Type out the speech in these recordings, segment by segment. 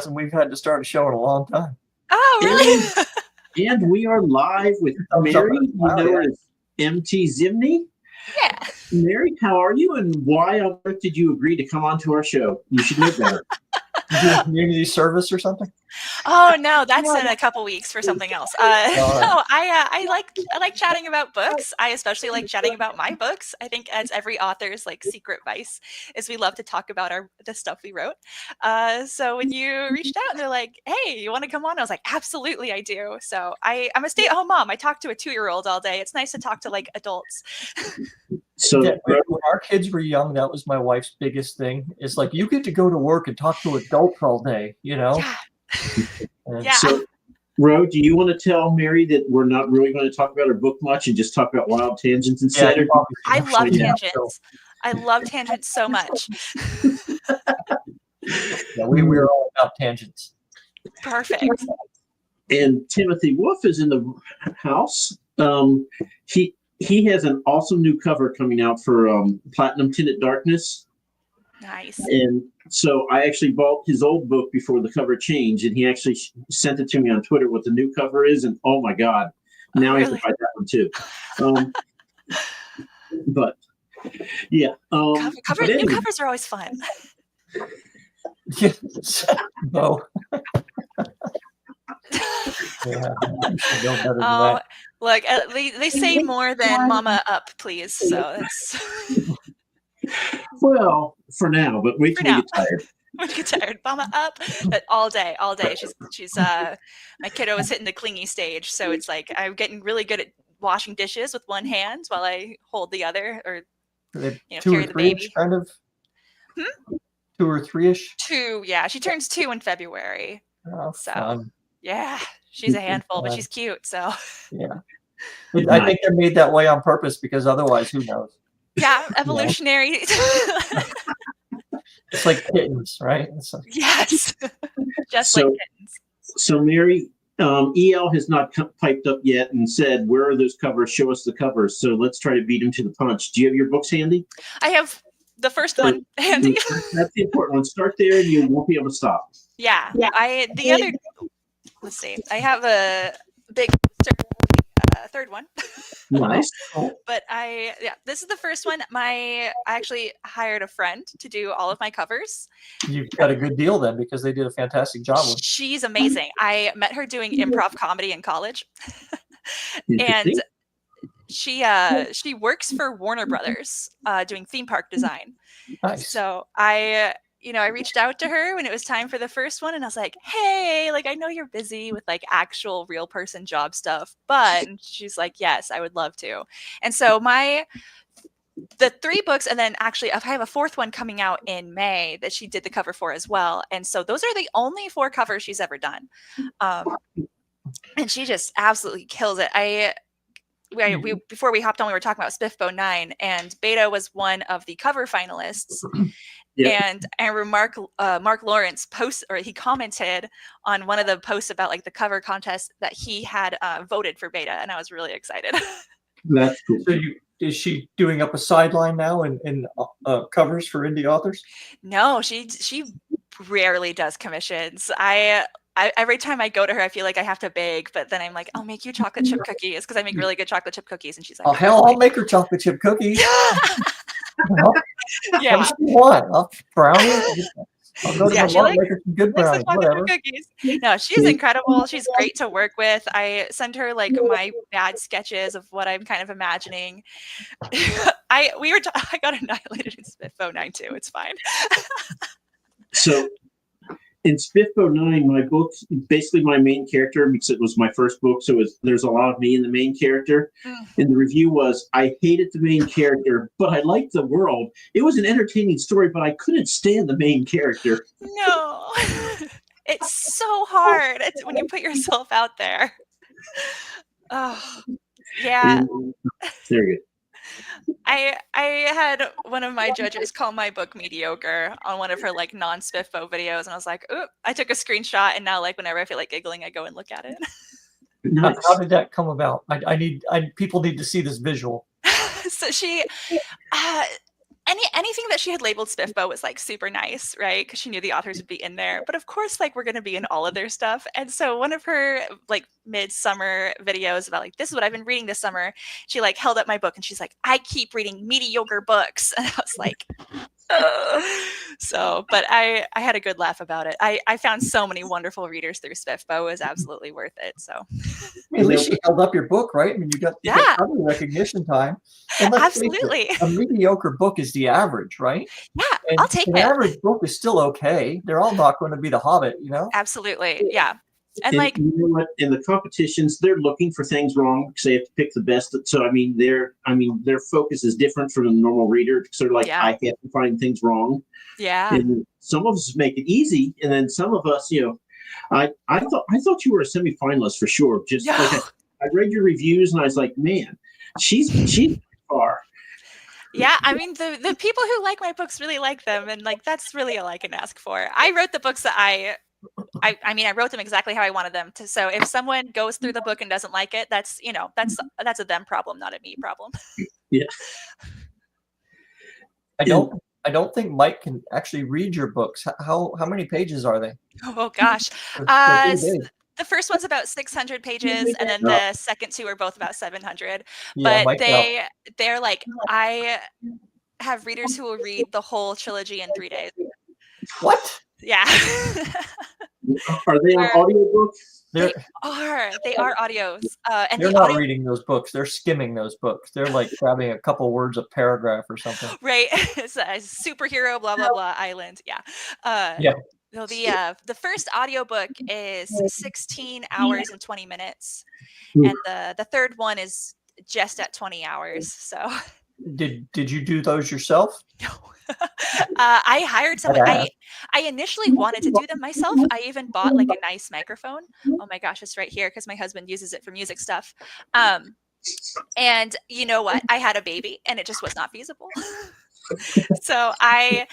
and we've had to start a show in a long time. Oh, really? And we are live with Mary. You know her as M T Zimny. Yeah. Mary, how are you? And why on earth did you agree to come on to our show? You should know better. You do a community service or something? Oh no, that's in a couple weeks for something else. No, I like chatting about books. I especially like chatting about my books. I think as every author's like secret vice is we love to talk about the stuff we wrote. So when you reached out and they're like, "Hey, you want to come on?" I was like, "Absolutely, I do." So I'm a stay-at-home mom. I talk to a 2-year-old all day. It's nice to talk to like adults. So when our kids were young, that was my wife's biggest thing. It's like, you get to go to work and talk to adults all day, you know? Yeah. So, Ro, do you want to tell Mary that we're not really going to talk about her book much and just talk about wild tangents instead? I love tangents. I love tangents so much. We're all about tangents. Perfect. And Timothy Wolf is in the house. He has an awesome new cover coming out for Platinum Tinted Darkness. Nice. And so I actually bought his old book before the cover changed, and he actually sent it to me on Twitter what the new cover is, and oh my God, now I have to buy that one too. But yeah, new covers are always fun. No. Look, they say more than "Mama up," please. So it's well for now, but wait till we get tired. When you get tired, "Mama up," but all day. She's my kiddo is hitting the clingy stage, so it's like I'm getting really good at washing dishes with one hand while I hold the other, or carry the baby. Kind of. 2 or 3-ish. 2, yeah. She turns 2 in February. Oh, so fun. yeah, she's a handful, but she's cute. So yeah, I think they're made that way on purpose because otherwise, who knows? Yeah, evolutionary. It's like kittens, right? Yes, just like kittens. So Mary, EL has not piped up yet and said, "Where are those covers? Show us the covers." So let's try to beat him to the punch. Do you have your books handy? I have the first one handy. That's the important one. Start there, and you won't be able to stop. Yeah. Let's see. I have a big third one. Nice. But this is the first one. I actually hired a friend to do all of my covers. You got a good deal then, because they did a fantastic job with it. She's amazing. I met her doing improv comedy in college. And she works for Warner Brothers doing theme park design. Nice. So I reached out to her when it was time for the first one, and I was like, "Hey, like I know you're busy with like actual real person job stuff, but," and she's like, "Yes, I would love to." And so the 3 books, and then actually I have a 4th one coming out in May that she did the cover for as well. And so those are the only 4 covers she's ever done. And she just absolutely kills it. Before we hopped on, we were talking about Spiffbo 9, and Beta was one of the cover finalists. Yeah. And I remember Mark Lawrence he commented on one of the posts about like the cover contest that he had voted for Beta, and I was really excited. That's cool. So is she doing up a sideline now in covers for indie authors? No, she rarely does commissions. Every time I go to her, I feel like I have to beg, but then I'm like, "I'll make you chocolate chip cookies," because I make really good chocolate chip cookies. And she's like, "Oh hell, I'll make her chocolate chip cookies." Yeah. What? Brownies? I'll go to the mall, make her some good brownies. Whatever. Cookies. No, she's incredible. She's great to work with. I send her like my bad sketches of what I'm kind of imagining. I got annihilated in Spiffbo 9 too. It's fine. So in Spiffbo 9, my book, basically my main character, because it was my first book, so there's a lot of me in the main character. And the review was, "I hated the main character, but I liked the world. It was an entertaining story, but I couldn't stand the main character." No, it's so hard. It's when you put yourself out there. Oh, yeah. Very good. I had one of my judges call my book mediocre on one of her like non-Spiffbo videos, and I was like, "Oop!" I took a screenshot, and now like whenever I feel like giggling, I go and look at it. Nice. How did that come about? People need to see this visual. So she, anything that she had labeled Spiffbo was like super nice, right? Because she knew the authors would be in there. But of course, like we're going to be in all of their stuff. And so one of her like midsummer videos about like, this is what I've been reading this summer. She like held up my book and she's like, I keep reading mediocre books. And I was like, ugh. So, but I had a good laugh about it. I found so many wonderful readers through Spiffbo. It was absolutely worth it. So at least you held up your book, right? I mean, you got some recognition time. And absolutely. A mediocre book is the average, right? Yeah, and I'll take it. An average book is still okay. They're all not going to be The Hobbit, you know? Absolutely, yeah. And like, you know what? In the competitions, they're looking for things wrong because they have to pick the best. So I mean, their focus is different from the normal reader. So they're like, I have to find things wrong. Yeah. And some of us make it easy, and then some of us, you know, I thought you were a semifinalist for sure. Just like I read your reviews, and I was like, man, she's far. Yeah, I mean, the people who like my books really like them, and like that's really all I can ask for. I wrote the books that I mean, I wrote them exactly how I wanted them to. So if someone goes through the book and doesn't like it, that's, you know, that's a them problem, not a me problem. Yeah. I don't think Mike can actually read your books. How many pages are they? Oh gosh. The first one's about 600 pages, and then the second two are both about 700. Yeah, but they're like, I have readers who will read the whole trilogy in 3 days. What? Yeah. Are they on audiobooks? They are audios. And they're not reading those books. They're skimming those books. They're like grabbing a couple words a paragraph or something. Right. It's a superhero, blah, blah, blah, island. Yeah. So the first audiobook is 16 hours and 20 minutes. And the third one is just at 20 hours. So did you do those yourself? No. I hired someone. I initially wanted to do them myself. I even bought like a nice microphone. Oh my gosh, it's right here because my husband uses it for music stuff. And you know what? I had a baby and it just was not feasible. So I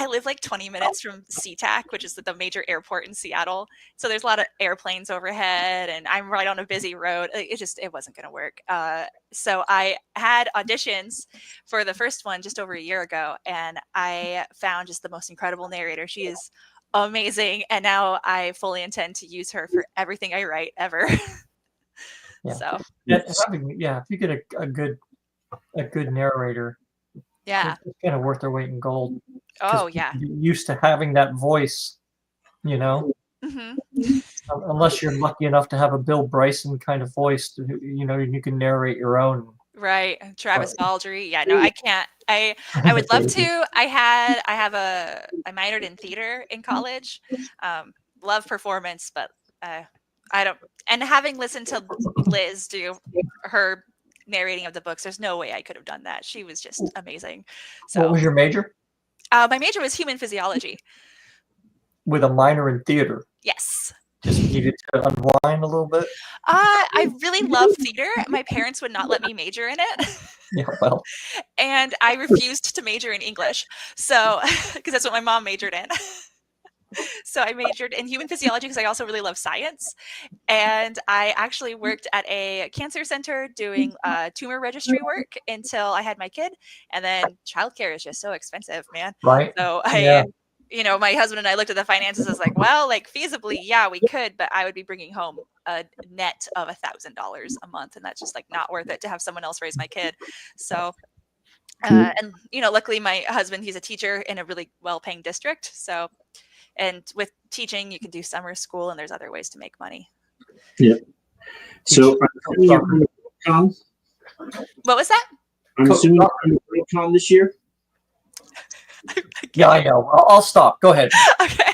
live like 20 minutes from SeaTac, which is the major airport in Seattle. So there's a lot of airplanes overhead and I'm right on a busy road. It wasn't going to work. So I had auditions for the first one just over a year ago, and I found just the most incredible narrator. She is amazing. And now I fully intend to use her for everything I write ever. Yeah. So if you get a good narrator, yeah, it's kind of worth their weight in gold. Oh yeah, used to having that voice, you know. Mm-hmm. Unless you're lucky enough to have a Bill Bryson kind of voice, you know, you can narrate your own. Right, Travis Baldry. Yeah, no, I can't. I would love to. I minored in theater in college. Love performance, but I don't. And having listened to Liz do her narrating of the books, there's no way I could have done that. She was just amazing. So, what was your major? My major was human physiology. With a minor in theater. Yes. Just needed to unwind a little bit. I really love theater. My parents would not let me major in it. Yeah, well. And I refused to major in English. So, because that's what my mom majored in. So I majored in human physiology because I also really love science. And I actually worked at a cancer center doing tumor registry work until I had my kid. And then childcare is just so expensive, man. Right. So you know, my husband and I looked at the finances. I was like, well, like feasibly, yeah, we could, but I would be bringing home a net of $1,000 a month. And that's just like not worth it to have someone else raise my kid. So, and you know, luckily my husband, he's a teacher in a really well-paying district. So, and with teaching, you can do summer school and there's other ways to make money. Yeah. So, what was that? I'm assuming you're Worldcon this year? Yeah, I know. I'll stop. Go ahead. Okay.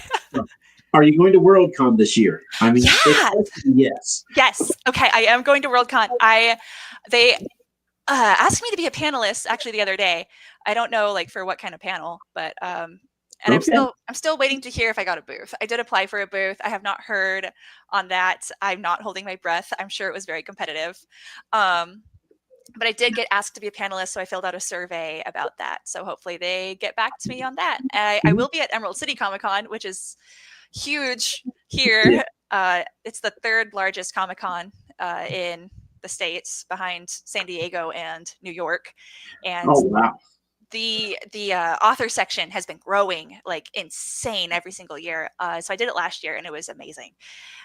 Are you going to Worldcon this year? I mean, yes. Yes. Okay, I am going to Worldcon. They asked me to be a panelist actually the other day. I don't know like for what kind of panel, but and okay. I'm still waiting to hear if I got a booth. I did apply for a booth. I have not heard on that. I'm not holding my breath. I'm sure it was very competitive. But I did get asked to be a panelist, so I filled out a survey about that. So hopefully they get back to me on that. I will be at Emerald City Comic-Con, which is huge here. It's the third largest Comic-Con in the States behind San Diego and New York. And oh, wow. the author section has been growing like insane every single year. So I did it last year and it was amazing.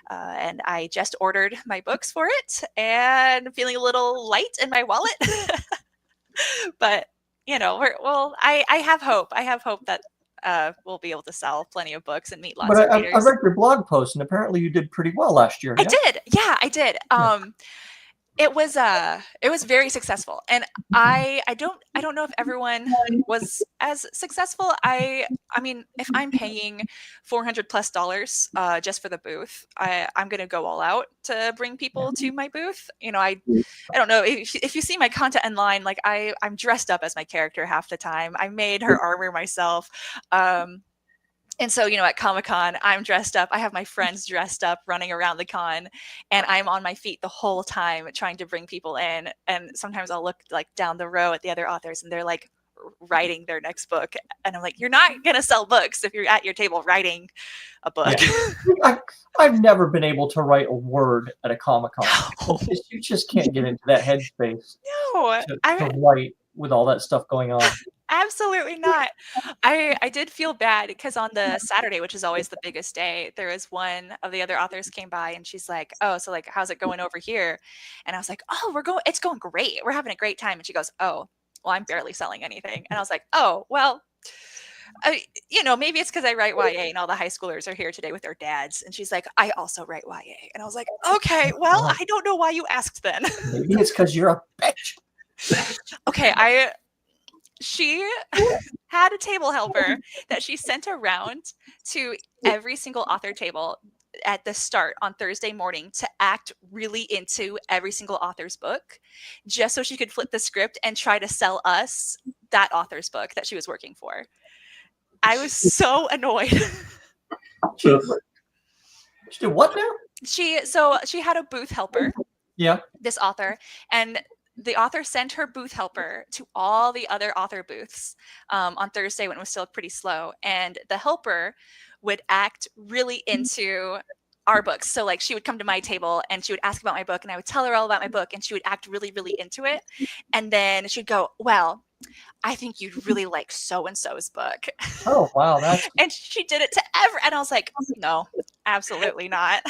And I just ordered my books for it and feeling a little light in my wallet. But you know, I have hope. I have hope that we'll be able to sell plenty of books and meet lots of But I readers. read your blog post, and apparently you did pretty well last year. I Yeah? did. Yeah, I did. It was very successful, and I don't know if everyone was as successful. I mean, if I'm paying $400+ just for the booth, I'm gonna go all out to bring people to my booth. You know, I don't know if you see my content online, like I'm dressed up as my character half the time. I made her armor myself. And so, you know, at Comic-Con, I'm dressed up. I have my friends dressed up running around the con, and I'm on my feet the whole time trying to bring people in. And sometimes I'll look like down the row at the other authors and they're like writing their next book. And I'm like, you're not going to sell books if you're at your table writing a book. Yeah. I've never been able to write a word at a Comic-Con. No. You just can't get into that headspace No, to write with all that stuff going on. Absolutely not. I did feel bad because on the Saturday, which is always the biggest day, there was one of the other authors came by and she's like, "Oh, so like, how's it going over here?" And I was like, "Oh, it's going great. We're having a great time." And she goes, "Oh, well, I'm barely selling anything." And I was like, "Oh, well, you know, maybe it's because I write YA and all the high schoolers are here today with their dads." And she's like, "I also write YA." And I was like, "Okay, well, I don't know why you asked then." Maybe it's because you're a bitch. Okay, she had a table helper that she sent around to every single author table at the start on Thursday morning to act really into every single author's book, just so she could flip the script and try to sell us that author's book that she was working for. I was so annoyed. She did what now? She had a booth helper. Yeah. This author, and the author sent her booth helper to all the other author booths on Thursday when it was still pretty slow. And the helper would act really into our books. So like she would come to my table and she would ask about my book and I would tell her all about my book and she would act really, really into it. And then she'd go, "Well, I think you'd really like so-and-so's book." Oh, wow. And she did it to and I was like, "No, absolutely not."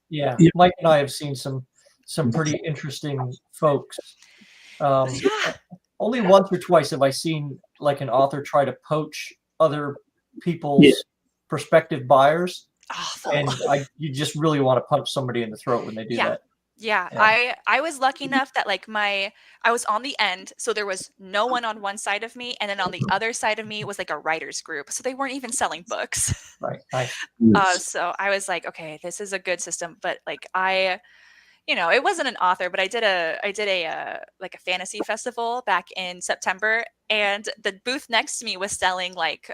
Yeah. Mike and I have seen some pretty interesting folks. Only once or twice have I seen like an author try to poach other people's prospective buyers. Awful. And you just really want to punch somebody in the throat when they do that. Yeah. I was lucky enough that like I was on the end, so there was no one on one side of me, and then on the other side of me was like a writers group, so they weren't even selling books. Right. So I was like, okay, this is a good system, but like you know, it wasn't an author, but I did a like a fantasy festival back in September, and the booth next to me was selling like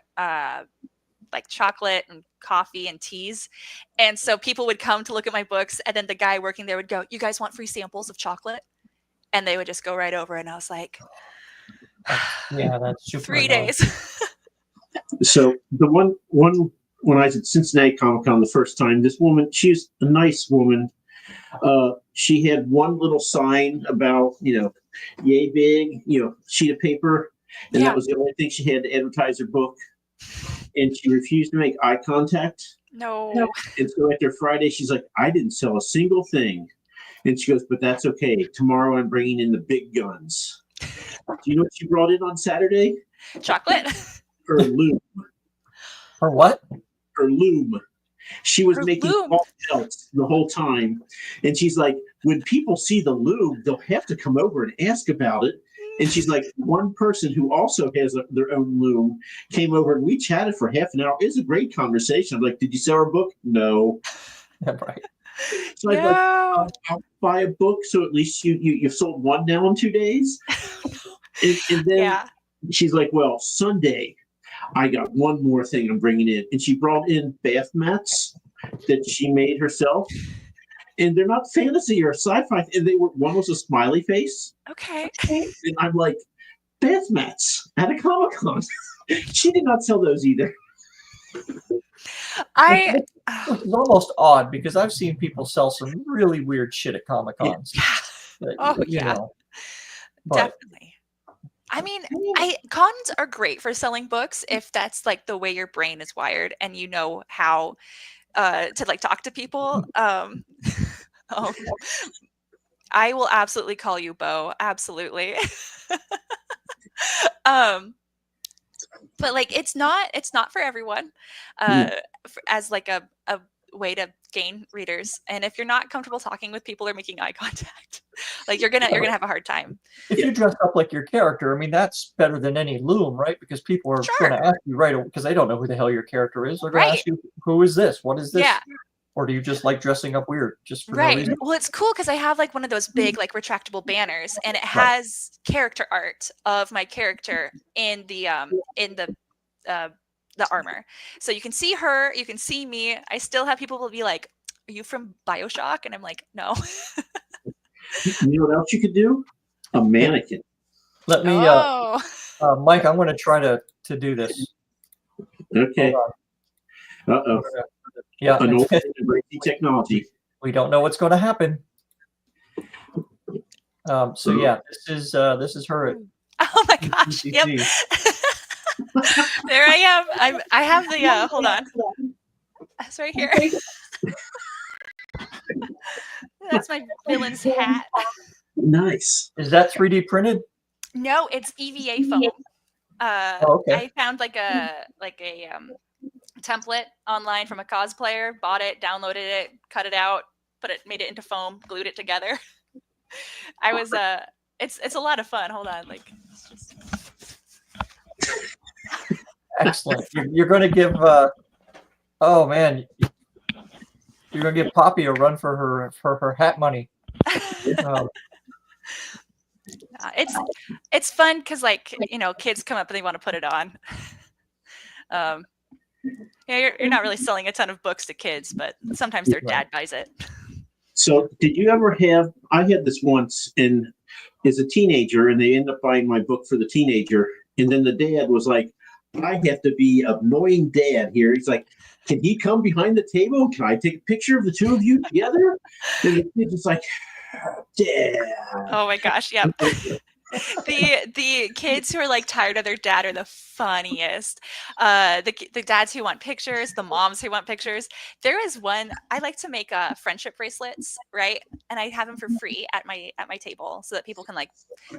chocolate and coffee and teas. And so people would come to look at my books, and then the guy working there would go, "You guys want free samples of chocolate?" And they would just go right over. And I was like, yeah, that's super 3 days. So the one when I was at Cincinnati Comic-Con the first time, this woman, she's a nice woman. She had one little sign about, you know, yay big, you know, sheet of paper. And that was the only thing she had to advertise her book. And she refused to make eye contact. No. And so after Friday, she's like, "I didn't sell a single thing." And she goes, "But that's okay. Tomorrow I'm bringing in the big guns." Do you know what she brought in on Saturday? Chocolate? Her loom. Her what? Her loom. She was making loom. false belts the whole time. And she's like, "When people see the loom, they'll have to come over and ask about it." And she's like, one person who also has their own loom came over and we chatted for half an hour. It was a great conversation. I'm like, "Did you sell her book?" "No." Right. So I was like, I'll buy a book, so at least you've sold one now in 2 days. And then she's like, "Well, Sunday, I got one more thing I'm bringing in." And she brought in bath mats that she made herself. And they're not fantasy or sci-fi. And one was a smiley face. Okay. And I'm like, bath mats at a Comic-Con. She did not sell those either. It's almost odd because I've seen people sell some really weird shit at Comic-Cons. Yeah. You know, definitely. I mean, cons are great for selling books if that's like the way your brain is wired and you know how to like talk to people. Oh, I will absolutely call you Bo. Absolutely. But like it's not for everyone. As like a way to gain readers. And if you're not comfortable talking with people or making eye contact, like you're gonna have a hard time. If you dress up like your character, I mean, that's better than any loom, right? Because people are Sure. going to ask you, right, because they don't know who the hell your character is. They're going to Right. ask you, who is this? What is this? Yeah. Or do you just like dressing up weird just for no Right. reason? Well, it's cool because I have like one of those big like retractable banners, and it has character art of my character in the armor. So you can see her, you can see me. I still have people will be like, "Are you from BioShock?" And I'm like, "No." You know what else you could do? A mannequin. Let me, Oh. Mike, I'm going to try to do this. Okay. Uh-oh. Yeah. An old breaking technology. We don't know what's going to happen. So yeah, this is her. Oh my gosh. Yep. There I am. I have the hold on. That's right here. That's my villain's hat. Nice. Is that 3D printed? No, it's EVA foam. Okay. I found like a template online from a cosplayer, bought it, downloaded it, cut it out, made it into foam, glued it together. I was it's a lot of fun. Hold on, like it's just... Excellent. You're going to give oh man, you're going to give Poppy a run for her hat money. It's fun because like kids come up and they want to put it on. You're not really selling a ton of books to kids, but sometimes their dad buys it. So did you ever have, I had this once as a teenager, and they ended up buying my book for the teenager. And then the dad was like, I have to be an annoying dad here. He's like, can he come behind the table? Can I take a picture of the two of you together? And the kid was like, Dad. Oh my gosh, yep. The kids who are like tired of their dad are the funniest. The dads who want pictures, the moms who want pictures. There is one I like to make friendship bracelets, right? And I have them for free at my table so that people can like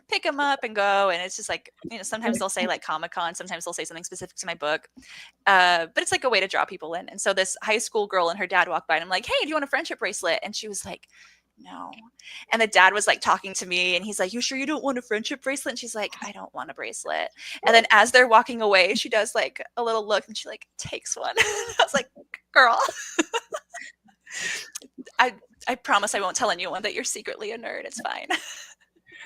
pick them up and go. And it's just like sometimes they'll say like Comic-Con, sometimes they'll say something specific to my book. But it's like a way to draw people in. And so this high school girl and her dad walked by, and I'm like, hey, do you want a friendship bracelet? And she was like, no. And the dad was like talking to me, and he's like, you sure you don't want a friendship bracelet? And she's like, I don't want a bracelet. And then as they're walking away, she does like a little look, and she like takes one. I was like, girl, I promise I won't tell anyone that you're secretly a nerd. It's fine.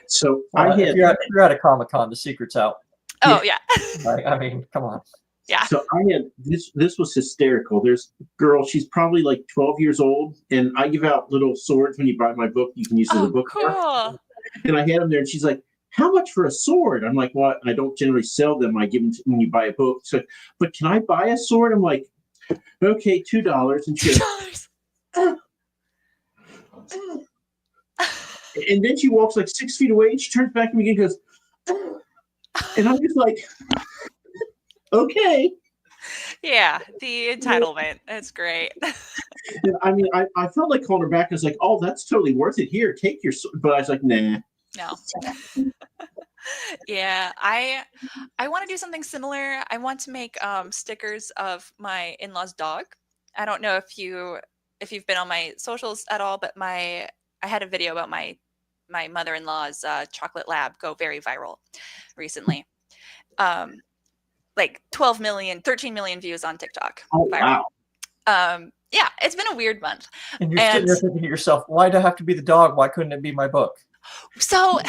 So if you're at a Comic-Con, the secret's out. Oh yeah. I mean, come on. Yeah. So I had this was hysterical. There's a girl, she's probably like 12 years old, and I give out little swords when you buy my book. You can use as a bookmark. Cool. And I had them there, and she's like, how much for a sword? I'm like, well, I don't generally sell them. I give them when you buy a book. So, but can I buy a sword? I'm like, okay, $2. And she goes, and then she walks like 6 feet away, and she turns back to me and goes, and I'm just like, okay. Yeah, the entitlement. That's great. And I mean, I felt like calling her back. I was like, oh, that's totally worth it. Here, take your sword. But I was like, nah. No. Yeah, I want to do something similar. I want to make stickers of my in-laws' dog. I don't know if you've been on my socials at all, but I had a video about my mother-in-law's chocolate lab go very viral recently. Like 12 million, 13 million views on TikTok. Oh, viral. wow. Yeah, it's been a weird month. And you're sitting there thinking to yourself, why'd it have to be the dog? Why couldn't it be my book? So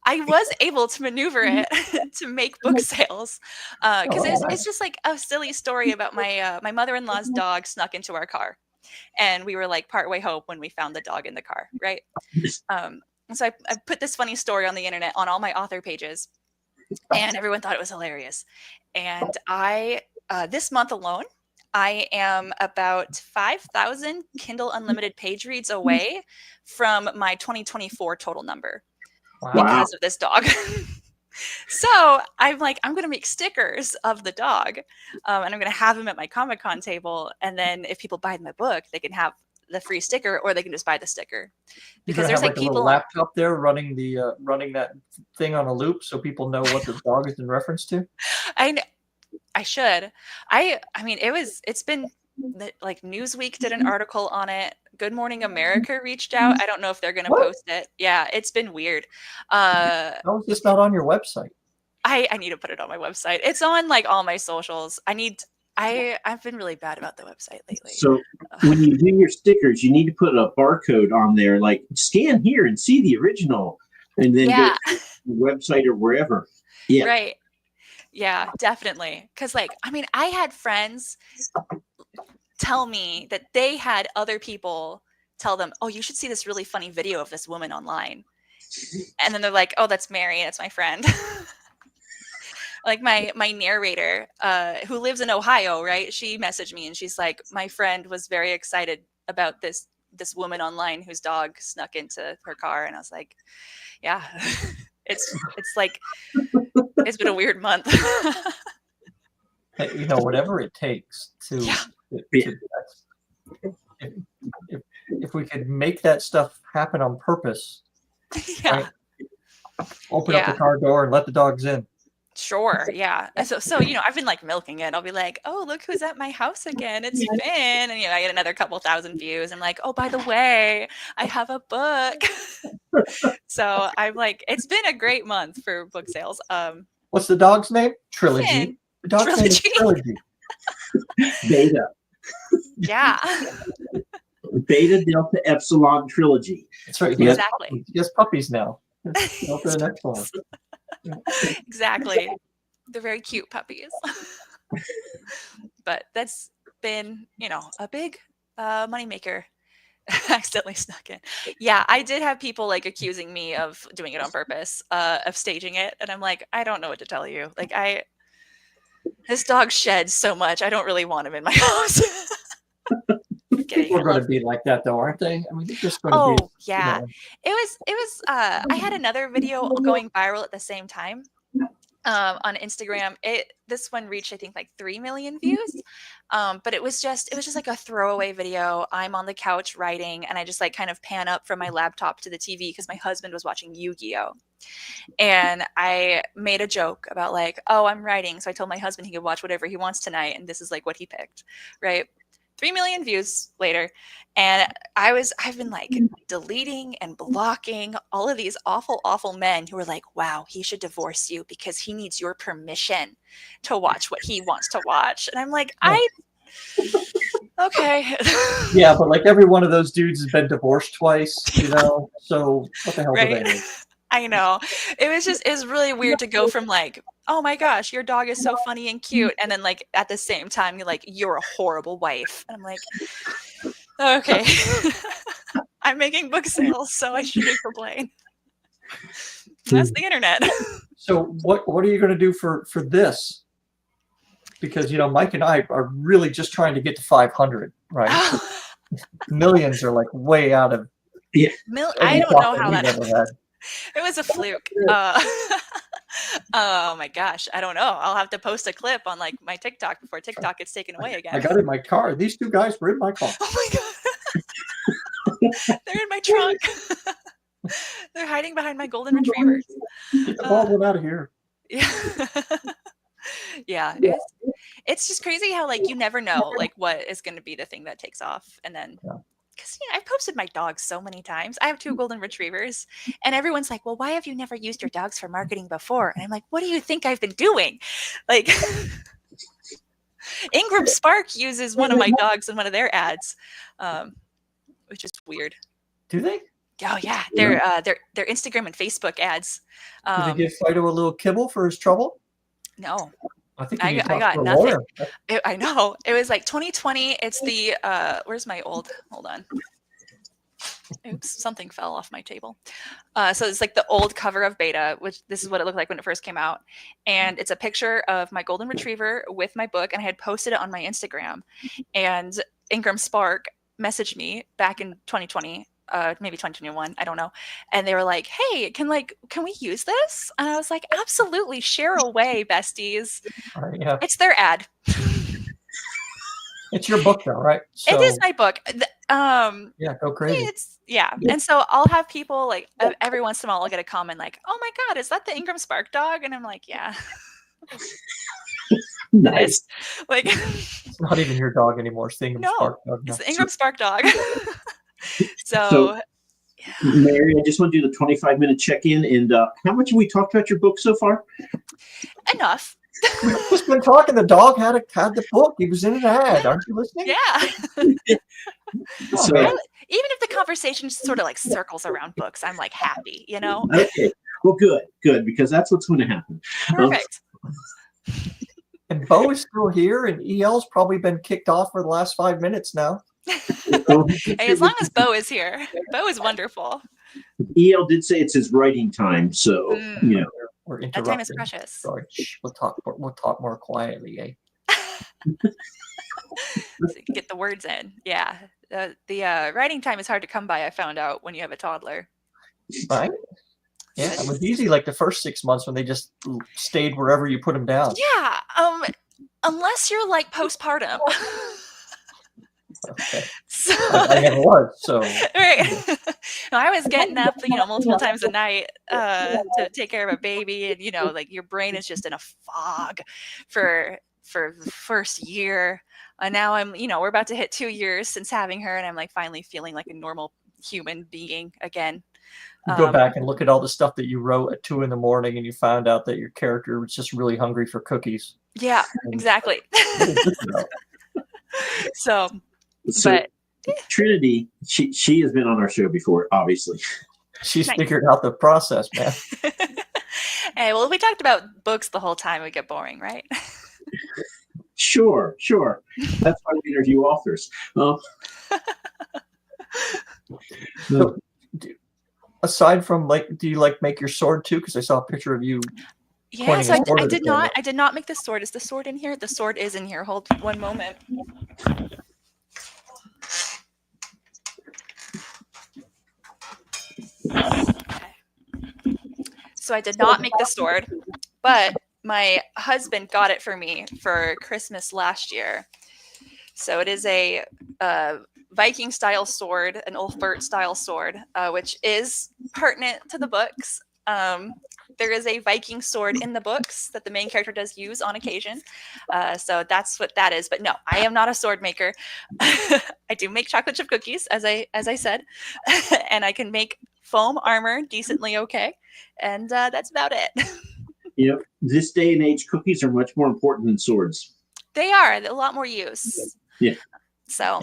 I was able to maneuver it to make book sales because it's just like a silly story about my mother-in-law's dog snuck into our car, and we were like partway home when we found the dog in the car, right? So I put this funny story on the internet on all my author pages, and everyone thought it was hilarious. And I this month alone, I am about 5,000 Kindle Unlimited page reads away from my 2024 total number because of this dog. So I'm like, I'm going to make stickers of the dog, and I'm going to have them at my Comic-Con table. And then if people buy my book, they can have the free sticker, or they can just buy the sticker. You're Because gonna there's have like like a little people on. laptop there running that thing on a loop so people know what the dog is in reference to. I should. I mean, it's been like Newsweek did an article on it. Good Morning America reached out. I don't know if they're going to What? post it. Yeah, it's been weird. How is this not on your website? I need to put it on my website. It's on like all my socials. I've been really bad about the website lately. So when you do your stickers, you need to put a barcode on there, like scan here and see the original, and then go to the website or wherever. Yeah. Right. Yeah, definitely. Because like, I mean, I had friends tell me that they had other people tell them, oh, you should see this really funny video of this woman online. And then they're like, oh, that's Mary. That's my friend. Like my narrator, who lives in Ohio, right? She messaged me and she's like, my friend was very excited about this woman online whose dog snuck into her car. And I was like, yeah, it's like, it's been a weird month. Hey, whatever it takes to, if we could make that stuff happen on purpose, right? Open up the car door and let the dogs in. Sure. Yeah. And so, I've been like milking it. I'll be like, oh, look who's at my house again. It's Finn. And, I get another couple thousand views. I'm like, oh, by the way, I have a book. So I'm like, it's been a great month for book sales. What's the dog's name? Trilogy. Finn. The dog's name is Trilogy. Beta. Yeah. Beta Delta Epsilon Trilogy. That's right. Exactly. He has puppies now. Delta and Epsilon. Exactly. They're very cute puppies. But that's been, a big moneymaker. Accidentally snuck in. Yeah, I did have people like accusing me of doing it on purpose, of staging it. And I'm like, I don't know what to tell you. Like this dog sheds so much. I don't really want him in my house. People are going to be like that though, aren't they? I mean, they're just going to be. Yeah. It was I had another video going viral at the same time. On Instagram. This one reached, I think, like 3 million views. But it was just like a throwaway video. I'm on the couch writing, and I just like kind of pan up from my laptop to the TV because my husband was watching Yu-Gi-Oh! And I made a joke about like, oh, I'm writing. So I told my husband he could watch whatever he wants tonight, and this is like what he picked, right? 3 million views later. And I've been like deleting and blocking all of these awful, awful men who are like, wow, he should divorce you because he needs your permission to watch what he wants to watch. And I'm like, okay. Yeah, but like every one of those dudes has been divorced twice, so what the hell do they need? I know. It was really weird to go from like, oh my gosh, your dog is so funny and cute. And then like at the same time, you're like, you're a horrible wife. And I'm like, okay. I'm making book sales, so I shouldn't complain. That's the internet. So what are you going to do for this? Because, Mike and I are really just trying to get to 500, right? Millions are like way out of. Yeah. I don't know how that. It was a fluke. Oh my gosh, I don't know. I'll have to post a clip on like my TikTok before TikTok gets taken away again. I got in my car. These two guys were in my car. Oh my god, they're in my trunk. They're hiding behind my golden retrievers. Get the ball out of here. Yeah. Yeah. It's just crazy how like you never know like what is going to be the thing that takes off, and then. Yeah. Because I've posted my dogs so many times. I have 2 golden retrievers, and everyone's like, well, why have you never used your dogs for marketing before? And I'm like, what do you think I've been doing? Like Ingram Spark uses one of my dogs in one of their ads, which is weird. Do they? Oh yeah, they're Instagram and Facebook ads. Did they give Fido a little kibble for his trouble? No. I think I got nothing. I know. It was like 2020. It's the where's my old? Hold on. Oops, something fell off my table. So it's like the old cover of Beta, which this is what it looked like when it first came out. And it's a picture of my golden retriever with my book, and I had posted it on my Instagram. And Ingram Spark messaged me back in 2020 maybe 2021, I don't know. And they were like, "Hey, can we use this?" And I was like, "Absolutely, share away, besties." Yeah. It's their ad. It's your book though, right? It is my book. Yeah, go crazy. And so I'll have people like every once in a while I'll get a comment like, "Oh my God, is that the Ingram Spark dog?" And I'm like, "Yeah." Nice. Like, It's not even your dog anymore. It's the Ingram Spark dog now. it's the Ingram Spark dog. So, Mary, I just want to do the 25-minute check-in. And how much have we talked about your book so far? Enough. We've just been talking. The dog had the book. He was in an ad. Aren't you listening? Yeah. So, even if the conversation sort of like circles around books, I'm like happy, you know? Okay. Well, good, because that's what's going to happen. Perfect. And Bo is still here, and EL's probably been kicked off for the last 5 minutes now. Hey, as long as Bo is here, Bo is wonderful. EL did say it's his writing time, so you know. We're That interrupting. time is precious. Sorry, shh, we'll talk more quietly, eh? So get the words in. Yeah. The writing time is hard to come by, I found out, when you have a toddler. Right? Yeah, it was easy like the first 6 months when they just stayed wherever you put them down. Yeah. Unless you're like postpartum. Okay. So, I never was, so. right. No, I was getting up, multiple times a night to take care of a baby, and like your brain is just in a fog for the first year. And now we're about to hit 2 years since having her, and I'm like finally feeling like a normal human being again. You go back and look at all the stuff that you wrote at 2 a.m. and you found out that your character was just really hungry for cookies. Yeah, exactly. So but Trinity, she has been on our show before, obviously. She's figured out the process, man. Hey, well, if we talked about books the whole time, it would get boring, right? Sure. That's why we interview authors. So, aside from do you make your sword too? Because I saw a picture of you. Yeah, so I did not. I did not make the sword. Is the sword in here? The sword is in here. Hold one moment. Okay. So I did not make the sword, but my husband got it for me for Christmas last year. So it is a Viking style sword, an Ulfbert style sword, which is pertinent to the books. There is a Viking sword in the books that the main character does use on occasion. So that's what that is. But no, I am not a sword maker. I do make chocolate chip cookies, as I said, and I can make foam armor decently okay. And that's about it. This day and age, cookies are much more important than swords. They are a lot more use. Yeah. So,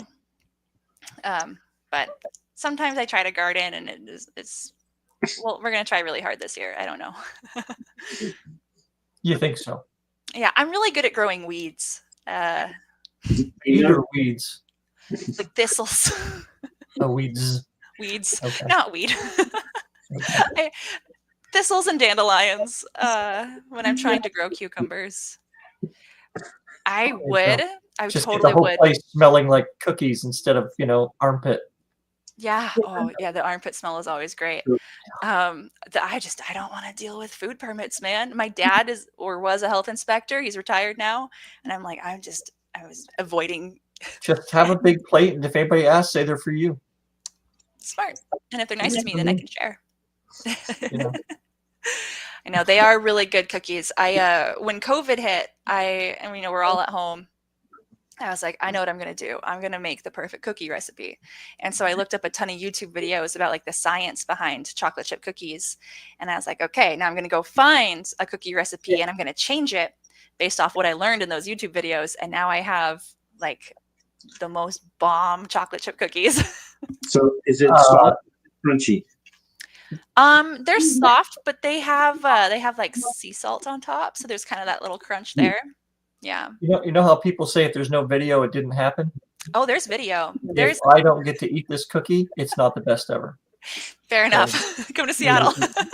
but sometimes I try to garden, and it's well, we're gonna try really hard this year. I don't know. You think so? Yeah, I'm really good at growing weeds. Weed or weeds? Like thistles. Oh, weeds. Weeds, okay. Not weed. Okay. Thistles and dandelions. When I'm trying to grow cucumbers, I would. I Just totally get the whole would. place smelling like cookies instead of armpit. Yeah. Oh, yeah. The armpit smell is always great. I don't want to deal with food permits, man. My dad was a health inspector. He's retired now, and I'm like, I was avoiding. Just have a big plate, and if anybody asks, say they're for you. Smart. And if they're nice to me, then I can share. Yeah. I know they are really good cookies. When COVID hit, we're all at home. I was like, I know what I'm going to do. I'm going to make the perfect cookie recipe. And so I looked up a ton of YouTube videos about the science behind chocolate chip cookies. And I was like, okay, now I'm going to go find a cookie recipe and I'm going to change it based off what I learned in those YouTube videos. And now I have the most bomb chocolate chip cookies. So is it soft, crunchy? They're soft, but they have sea salt on top. So there's kind of that little crunch there. Yeah. You know how people say if there's no video, it didn't happen? Oh, there's video. If I don't get to eat this cookie, it's not the best ever. Fair enough. Come to Seattle.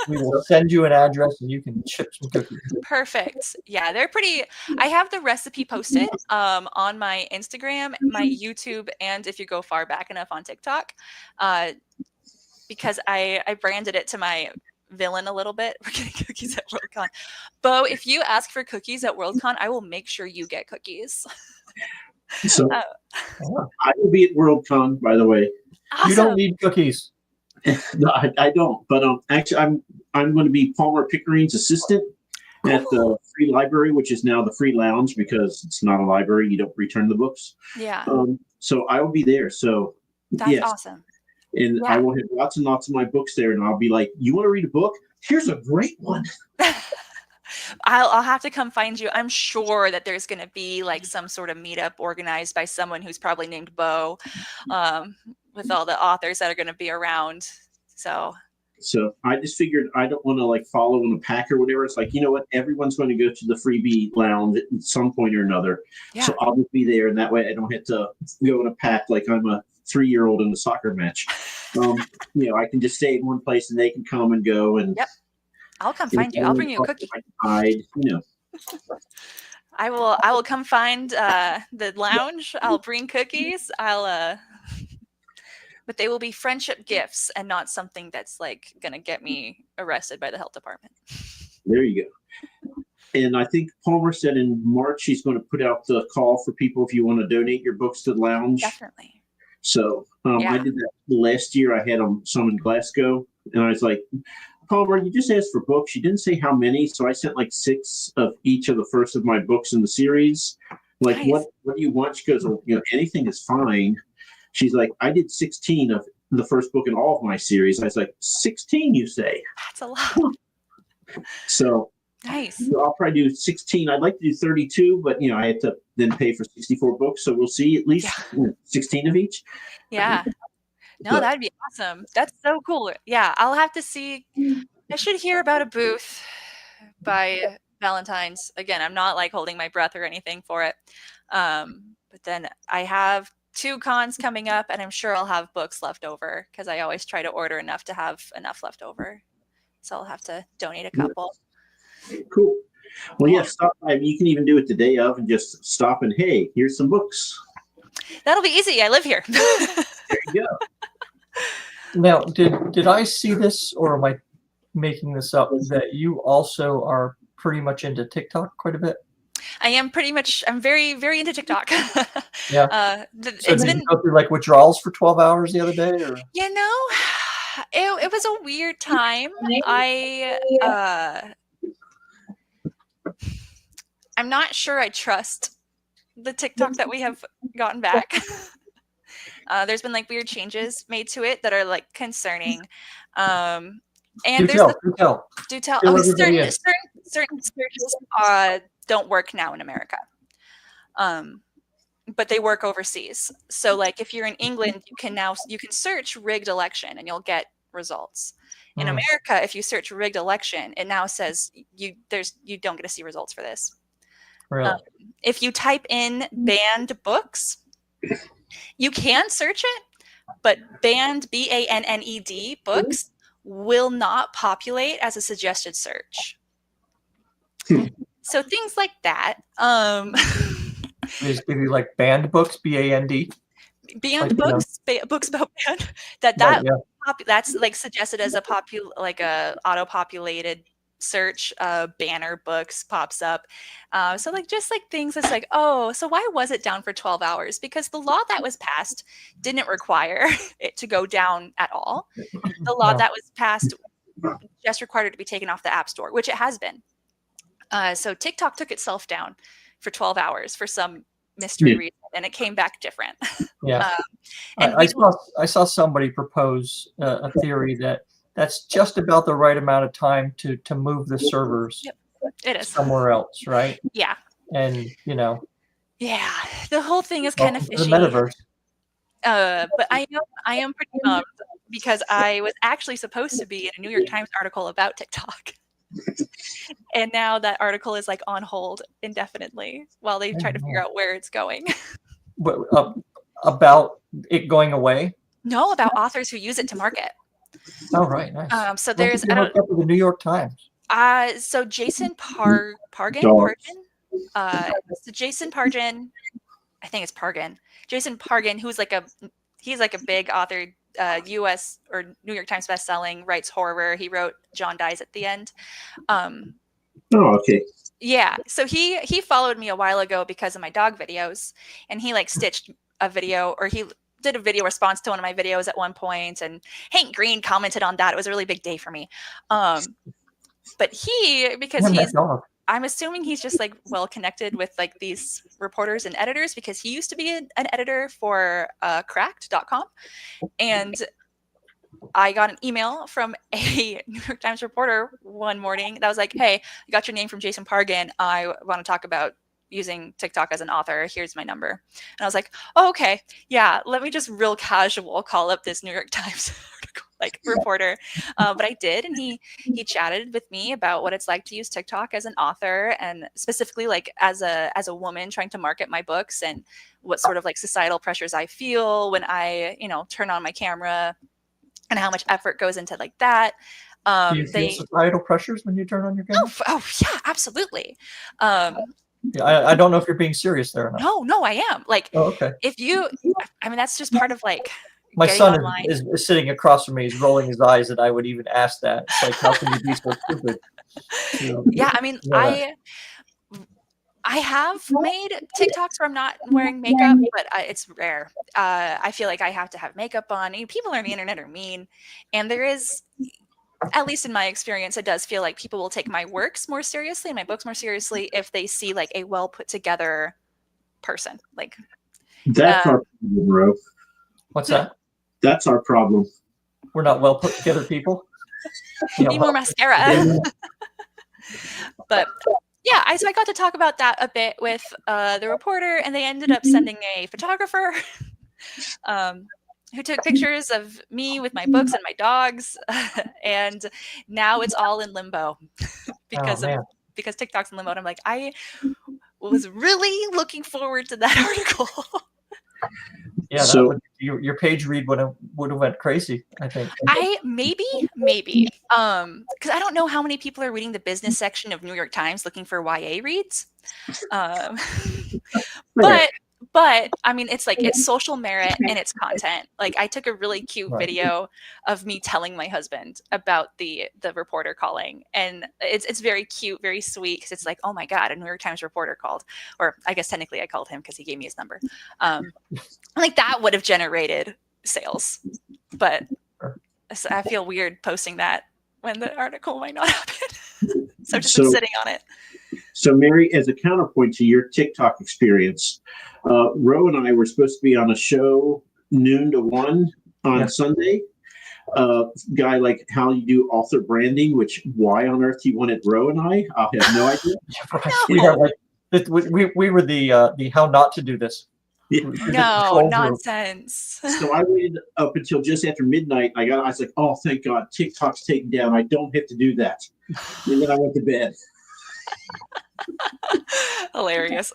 We will send you an address and you can ship some cookies. Perfect. Yeah, they're pretty. I have the recipe posted on my Instagram, my YouTube, and if you go far back enough on TikTok. because I branded it to my villain a little bit. We're getting cookies at Worldcon. Bo, if you ask for cookies at Worldcon, I will make sure you get cookies. So Oh, I will be at Worldcon, by the way. Awesome. you don't need cookies. No, I don't. But actually, I'm going to be Palmer Pickering's assistant at the free library, which is now the free lounge because it's not a library. You don't return the books. Yeah, So I will be there. So that's yes, awesome. and I Yeah. will have lots and lots of my books there, and I'll be like, "You want to read a book? Here's a great one." I'll have to come find you. I'm sure that there's going to be like some sort of meetup organized by someone who's probably named Bo, with all the authors that are going to be around. So I just figured I don't want to like follow in a pack or whatever. It's like, you know what? Everyone's going to go to the freebie lounge at some point or another. yeah, So I'll just be there, and that way I don't have to go in a pack like I'm a 3-year-old in a soccer match. I can just stay in one place, and they can come and go. And Yep. I'll come find you. I'll bring you a cookie. I can hide, I will come find the lounge. I'll bring cookies. But they will be friendship gifts and not something that's like gonna get me arrested by the health department. There you go. And I think Palmer said in March he's going to put out the call for people if you want to donate your books to the lounge. Definitely. So Yeah. I did that last year. I had some in Glasgow, and I was like, Palmer, you just asked for books. You didn't say how many, so I sent like 6 of each of the first of my books in the series. Like, Nice. what do you want? She goes, anything is fine. She's like, I did 16 of the first book in all of my series. I was like, 16, you say? That's a lot. So Nice. I'll probably do 16. I'd like to do 32, but I had to then pay for 64 books. So we'll see, at least 16 of each. Yeah. No, But- that'd be awesome. That's so cool. Yeah, I'll have to see. I should hear about a booth by Valentine's. Again, I'm not like holding my breath or anything for it. But then I have 2 cons coming up, and I'm sure I'll have books left over because I always try to order enough to have enough left over. So I'll have to donate a couple. Cool. Well, yeah, stop by. You can even do it the day of and just stop and, hey, here's some books. That'll be easy. I live here. There you go. Now, did I see this, or am I making this up, that you also are pretty much into TikTok quite a bit? I am pretty much. I'm very, very into TikTok. Yeah. So It's did been, you go through like withdrawals for 12 hours the other day, or? it was a weird time. I'm not sure I trust the TikTok that we have gotten back. There's been like weird changes made to it that are like concerning. And Do there's tell. do tell. Fill Oh, everybody in. certain searches don't work now in America. But they work overseas. So like if you're in England, you can search rigged election and you'll get results. In America, if you search rigged election, it now says you don't get to see results for this. Really? If you type in banned books, you can search it, but banned BANNED books will not populate as a suggested search. So things like that. They just give you like banned books, BAND. Banned Like, books, books about band. Right, yeah. That's like suggested as a auto-populated search. Banner books pops up. So like just like things that's like, oh, so why was it down for 12 hours? Because the law that was passed didn't require it to go down at all. The law No. that was passed just required it to be taken off the App Store, which it has been. So TikTok took itself down for 12 hours for some mystery reason, and it came back different. Yeah. And I saw somebody propose a theory that's just about the right amount of time to move the servers it is. somewhere else, right? Yeah. And Yeah. The whole thing is kind of the fishy. metaverse. But I am pretty bummed because I was actually supposed to be in a New York Times article about TikTok. And now that article is like on hold indefinitely while they try to figure out where it's going. What, about it going away? No, about authors who use it to market. Oh, right, nice. So there's I don't up with the New York Times. So Jason Pargin. So Jason Pargin, I think it's Pargin. Jason Pargin, he's like a big author U.S. or New York Times bestselling, writes horror. He wrote John Dies at the End. Oh, okay. Yeah, so he followed me a while ago because of my dog videos, and he like stitched a video, or he did a video response to one of my videos at one point, and Hank Green commented on that. It was a really big day for me. But because I'm assuming he's just like well connected with like these reporters and editors, because he used to be an editor for cracked.com. And I got an email from a New York Times reporter one morning that was like, hey, I got your name from Jason Pargin. I want to talk about using TikTok as an author. Here's my number. And I was like, oh, okay. Yeah, let me just real casual call up this New York Times like reporter. But I did, and he chatted with me about what it's like to use TikTok as an author, and specifically like as a woman trying to market my books, and what sort of like societal pressures I feel when I, turn on my camera, and how much effort goes into like that. Do you feel societal pressures when you turn on your camera? Oh yeah, absolutely. Yeah, I don't know if you're being serious there or not. No, I am. Like, oh, okay. That's just part of like my son is sitting across from me. He's rolling his eyes that I would even ask that. It's like, how can you be so stupid? Yeah, I mean, I have made TikToks where I'm not wearing makeup, but it's rare. I feel like I have to have makeup on. People on the internet are mean, and there is, at least in my experience, it does feel like people will take my works more seriously and my books more seriously if they see like a well put together person. Like that's our problem, Ro. What's that? That's our problem. We're not well put together people. Need more mascara. But yeah, so I got to talk about that a bit with the reporter, and they ended up sending a photographer who took pictures of me with my books and my dogs. And now it's all in limbo because TikTok's in limbo. And I'm like, I was really looking forward to that article. Yeah, so your page read would have went crazy, I think. Maybe, because I don't know how many people are reading the business section of New York Times looking for YA reads. But I mean, it's social merit and it's content. Like, I took a really cute video of me telling my husband about the reporter calling, and it's very cute, very sweet, because it's like, oh my God, a New York Times reporter called, or I guess technically I called him because he gave me his number. Like that would have generated sales, but I feel weird posting that when the article might not happen. So I've just been sitting on it. So Mary, as a counterpoint to your TikTok experience, Ro and I were supposed to be on a show noon to 1 on Sunday. Guy, like how you do author branding, which why on earth he wanted Ro and I have no idea. We were the how not to do this. No nonsense. So I waited up until just after midnight. I was like, oh, thank God, TikTok's taken down. I don't have to do that. And then I went to bed. Hilarious.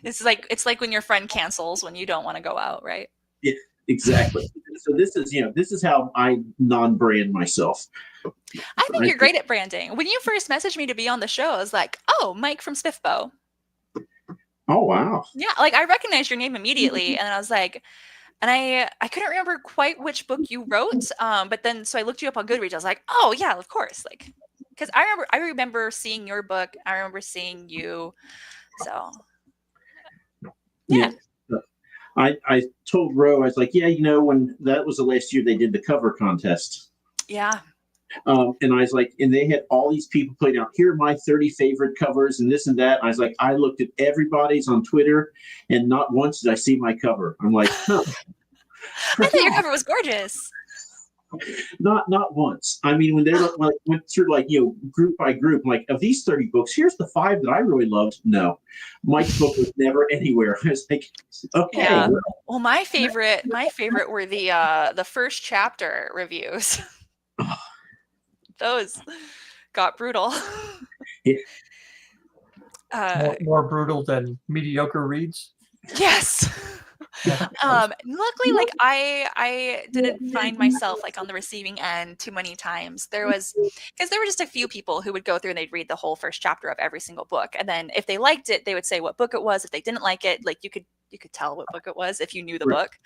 It's like when your friend cancels when you don't want to go out, right? Yeah, exactly. So this is how I non-brand myself. I think you're great at branding. When you first messaged me to be on the show, I was like, oh, Mike from Spiffbo. Oh, wow. Yeah, like I recognized your name immediately, and I was like, and I couldn't remember quite which book you wrote, but then so I looked you up on Goodreads. I was like, oh yeah, of course, like because I remember seeing your book. I remember seeing you, so yeah. I told Ro, I was like, yeah, when that was the last year they did the cover contest. Yeah. And I was like, and they had all these people putting out, here are my 30 favorite covers and this and that. I was like, I looked at everybody's on Twitter and not once did I see my cover. I'm like, huh. I thought your cover was gorgeous. Not once. I mean, when they went through group by group, like of these 30 books, here's the 5 that I really loved. No, Mike's book was never anywhere. I was like, okay. Yeah. Well, my favorite were the first chapter reviews. Those got brutal. Yeah. More brutal than mediocre reads. Yes. Luckily, like I didn't find myself like on the receiving end too many times. Because there were just a few people who would go through and they'd read the whole first chapter of every single book, and then if they liked it, they would say what book it was. If they didn't like it, like you could tell what book it was if you knew the book.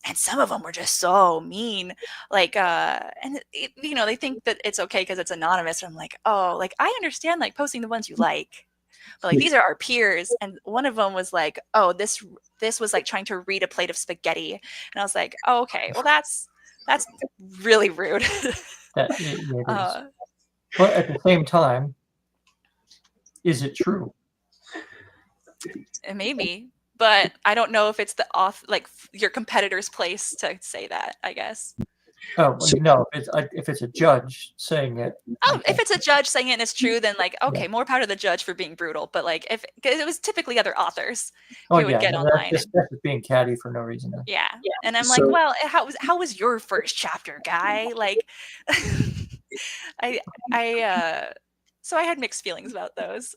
And some of them were just so mean, like, and you know, they think that it's okay because it's anonymous. And I'm like, oh, like I understand like posting the ones you like, but like these are our peers. And one of them was like, oh, this was like trying to read a plate of spaghetti, and I was like, oh, okay, well that's really rude. That it is. uh, But at the same time, is it true? Maybe, but I don't know if it's the your competitor's place to say that, I guess. Oh well, no, if it's a judge saying it. Oh, if it's a judge saying it and it's true, then like, okay, more power to the judge for being brutal. But like, if 'cause it was typically other authors who would get online. That's just being catty for no reason. Yeah. And I'm like, well, how was your first chapter, guy? Like, so I had mixed feelings about those.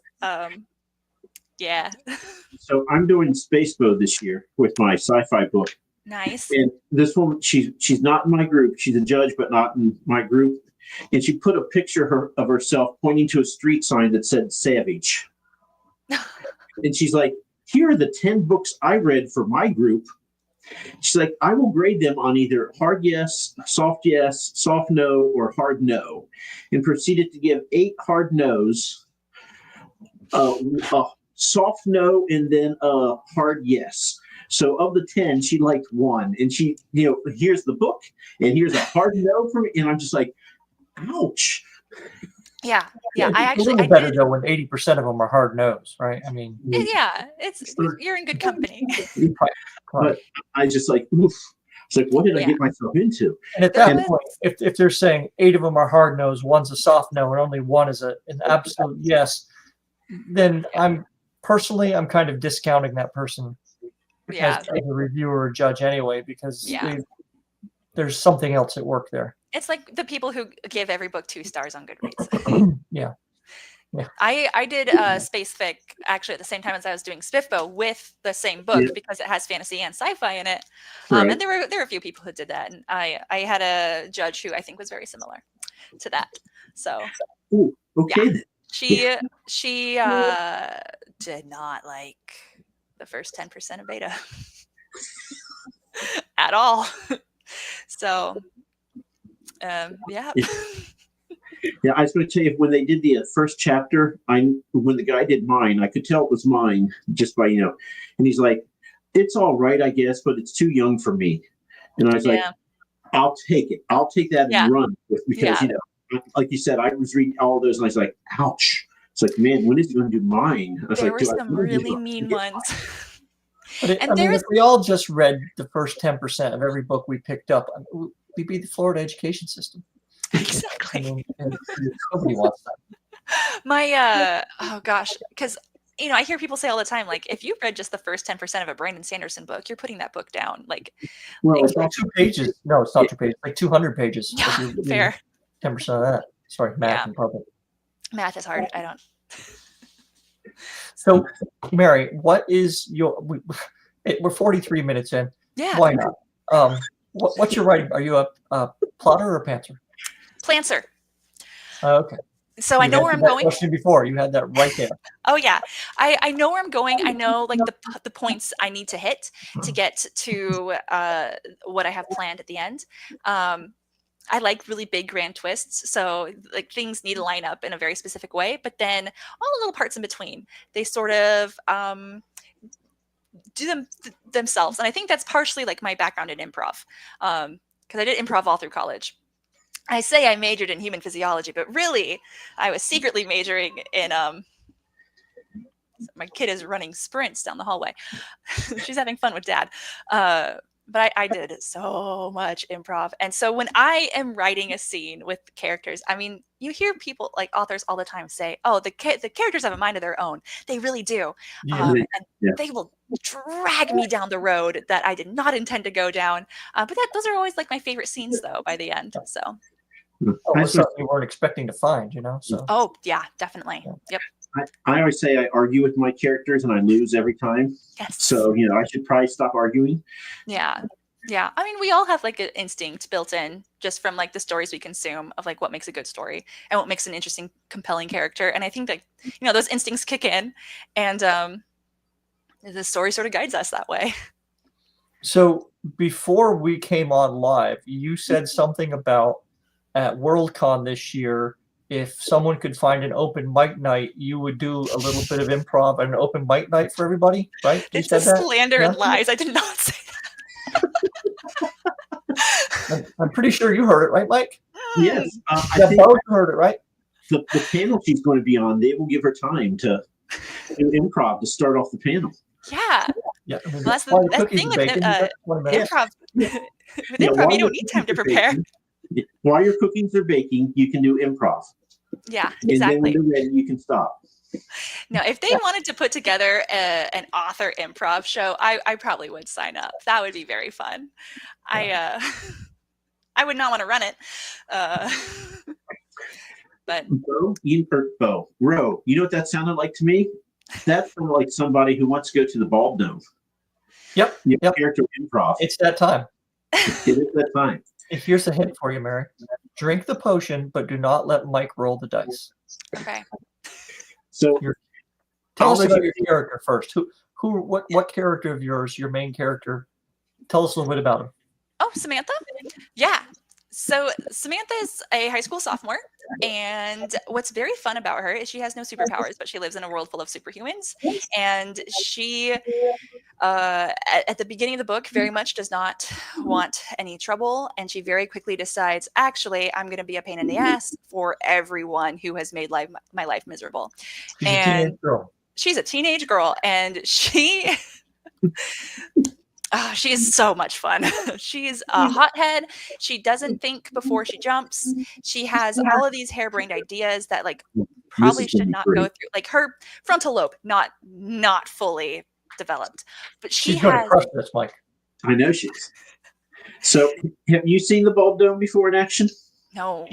Yeah. So I'm doing Space Mode this year with my sci-fi book. Nice. And this woman, she's not in my group. She's a judge, but not in my group. And she put a picture of herself pointing to a street sign that said "Savage." And she's like, "Here are the 10 books I read for my group." She's like, "I will grade them on either hard yes, soft no, or hard no," and proceeded to give 8 hard no's, a soft no, and then a hard yes. So of the 10, she liked 1, and she, here's the book, and here's a hard no from me, and I'm just like, ouch. Yeah. I actually it's better though when 80% of them are hard no's, right? I mean, yeah, you're in good company. But I just like, oof. It's like, what did I get myself into? And at that point, if they're saying 8 of them are hard no's, 1's a soft no, and only 1 is an absolute yes, then I'm kind of discounting that person as a reviewer or judge anyway, because there's something else at work there. It's like the people who give every book 2 stars on Goodreads. Yeah. I did Space Fic actually at the same time as I was doing SPIFBO with the same book because it has fantasy and sci-fi in it. And there were a few people who did that, and I had a judge who I think was very similar to that. So she did not like the first 10% of beta at all. So Yeah, I was going to tell you, when they did the first chapter, when the guy did mine, I could tell it was mine just by, and he's like, "It's all right, I guess, but it's too young for me." And I was like, "I'll take it. I'll take that and run with, because, like you said, I was reading all those and I was like, ouch. It's like, man, when is he going to do mine? I was there like, were some really mean ones. If we all just read the first 10% of every book we picked up, we'd be the Florida education system. Exactly. Nobody wants that. Oh gosh, because I hear people say all the time, like, if you read just the first 10% of a Brandon Sanderson book, you're putting that book down. Like, well, it's like 2 pages. No, it's not 2 pages. Like 200 pages. Yeah, fair. 10% of that. Sorry, math in public. Math is hard. I don't. So, Mary, what is we're 43 minutes in. Yeah. Why not? What's your writing? Are you a plotter or a pantser? Plancer. Okay. So I know where I'm going. Question before, you had that right there. Oh yeah, I know where I'm going. I know like the points I need to hit to get to what I have planned at the end. I like really big grand twists, so like things need to line up in a very specific way. But then all the little parts in between, they sort of do themselves, and I think that's partially like my background in improv, because I did improv all through college. I say I majored in human physiology, but really I was secretly majoring in my kid is running sprints down the hallway. She's having fun with dad. But I did so much improv. And so when I am writing a scene with characters, I mean, you hear people like authors all the time say, oh, the characters have a mind of their own. They really do. And they will drag me down the road that I did not intend to go down. But those are always like my favorite scenes though, by the end. So. Something you weren't expecting to find, So. Oh yeah, definitely. Yep. I always say I argue with my characters and I lose every time. Yes. So, I should probably stop arguing. Yeah. Yeah. I mean, we all have like an instinct built in just from like the stories we consume of like what makes a good story and what makes an interesting, compelling character. And I think that, those instincts kick in, and the story sort of guides us that way. So before we came on live, you said something about at Worldcon this year, if someone could find an open mic night, you would do a little bit of improv and an open mic night for everybody, right? You It's said a that? slander Yeah? and lies. I did not say I'm pretty sure you heard it, right, Mike? that. Yes, I Yeah, think Bo, you heard it, right? the panel she's going to be on, they will give her time to do improv to start off the panel. Yeah. Yeah. I mean, Well, that's while the cookies thing are with baking, you got 20 minutes. improv. Yeah. With Yeah, improv, while you your don't need time to cookies are prepare. baking- While your cookies are baking, you can do improv. Yeah, And then when exactly. they're ready, you can stop. Now, if they wanted to put together an author improv show, I probably would sign up. That would be very fun. I would not want to run it, but Ro, you know what that sounded like to me? That sounded like somebody who wants to go to the Bald Dome. Yep. You know, Yep. character improv. It's that time. It is that time. Here's a hint for you, Mary. Drink the potion, but do not let Mike roll the dice. okay. So Tell I'll us let about you- your character first. What character of yours, your main character? Tell us a little bit about him. Oh, Samantha? Yeah. So Samantha is a high school sophomore, and what's very fun about her is she has no superpowers, but she lives in a world full of superhumans. And she, at the beginning of the book, very much does not want any trouble, and she very quickly decides, actually, I'm going to be a pain in the ass for everyone who has made my life miserable. She's a And teenage girl. she's a teenage girl, and she. Oh, she is so much fun. She's a hothead. She doesn't think before she jumps. She has all of these harebrained ideas that like probably is gonna should be not great. go through. Like her frontal lobe, not fully developed, but she She's going to has. crush this, Mike. I know she is. So have you seen the Bald Dome before in action? No.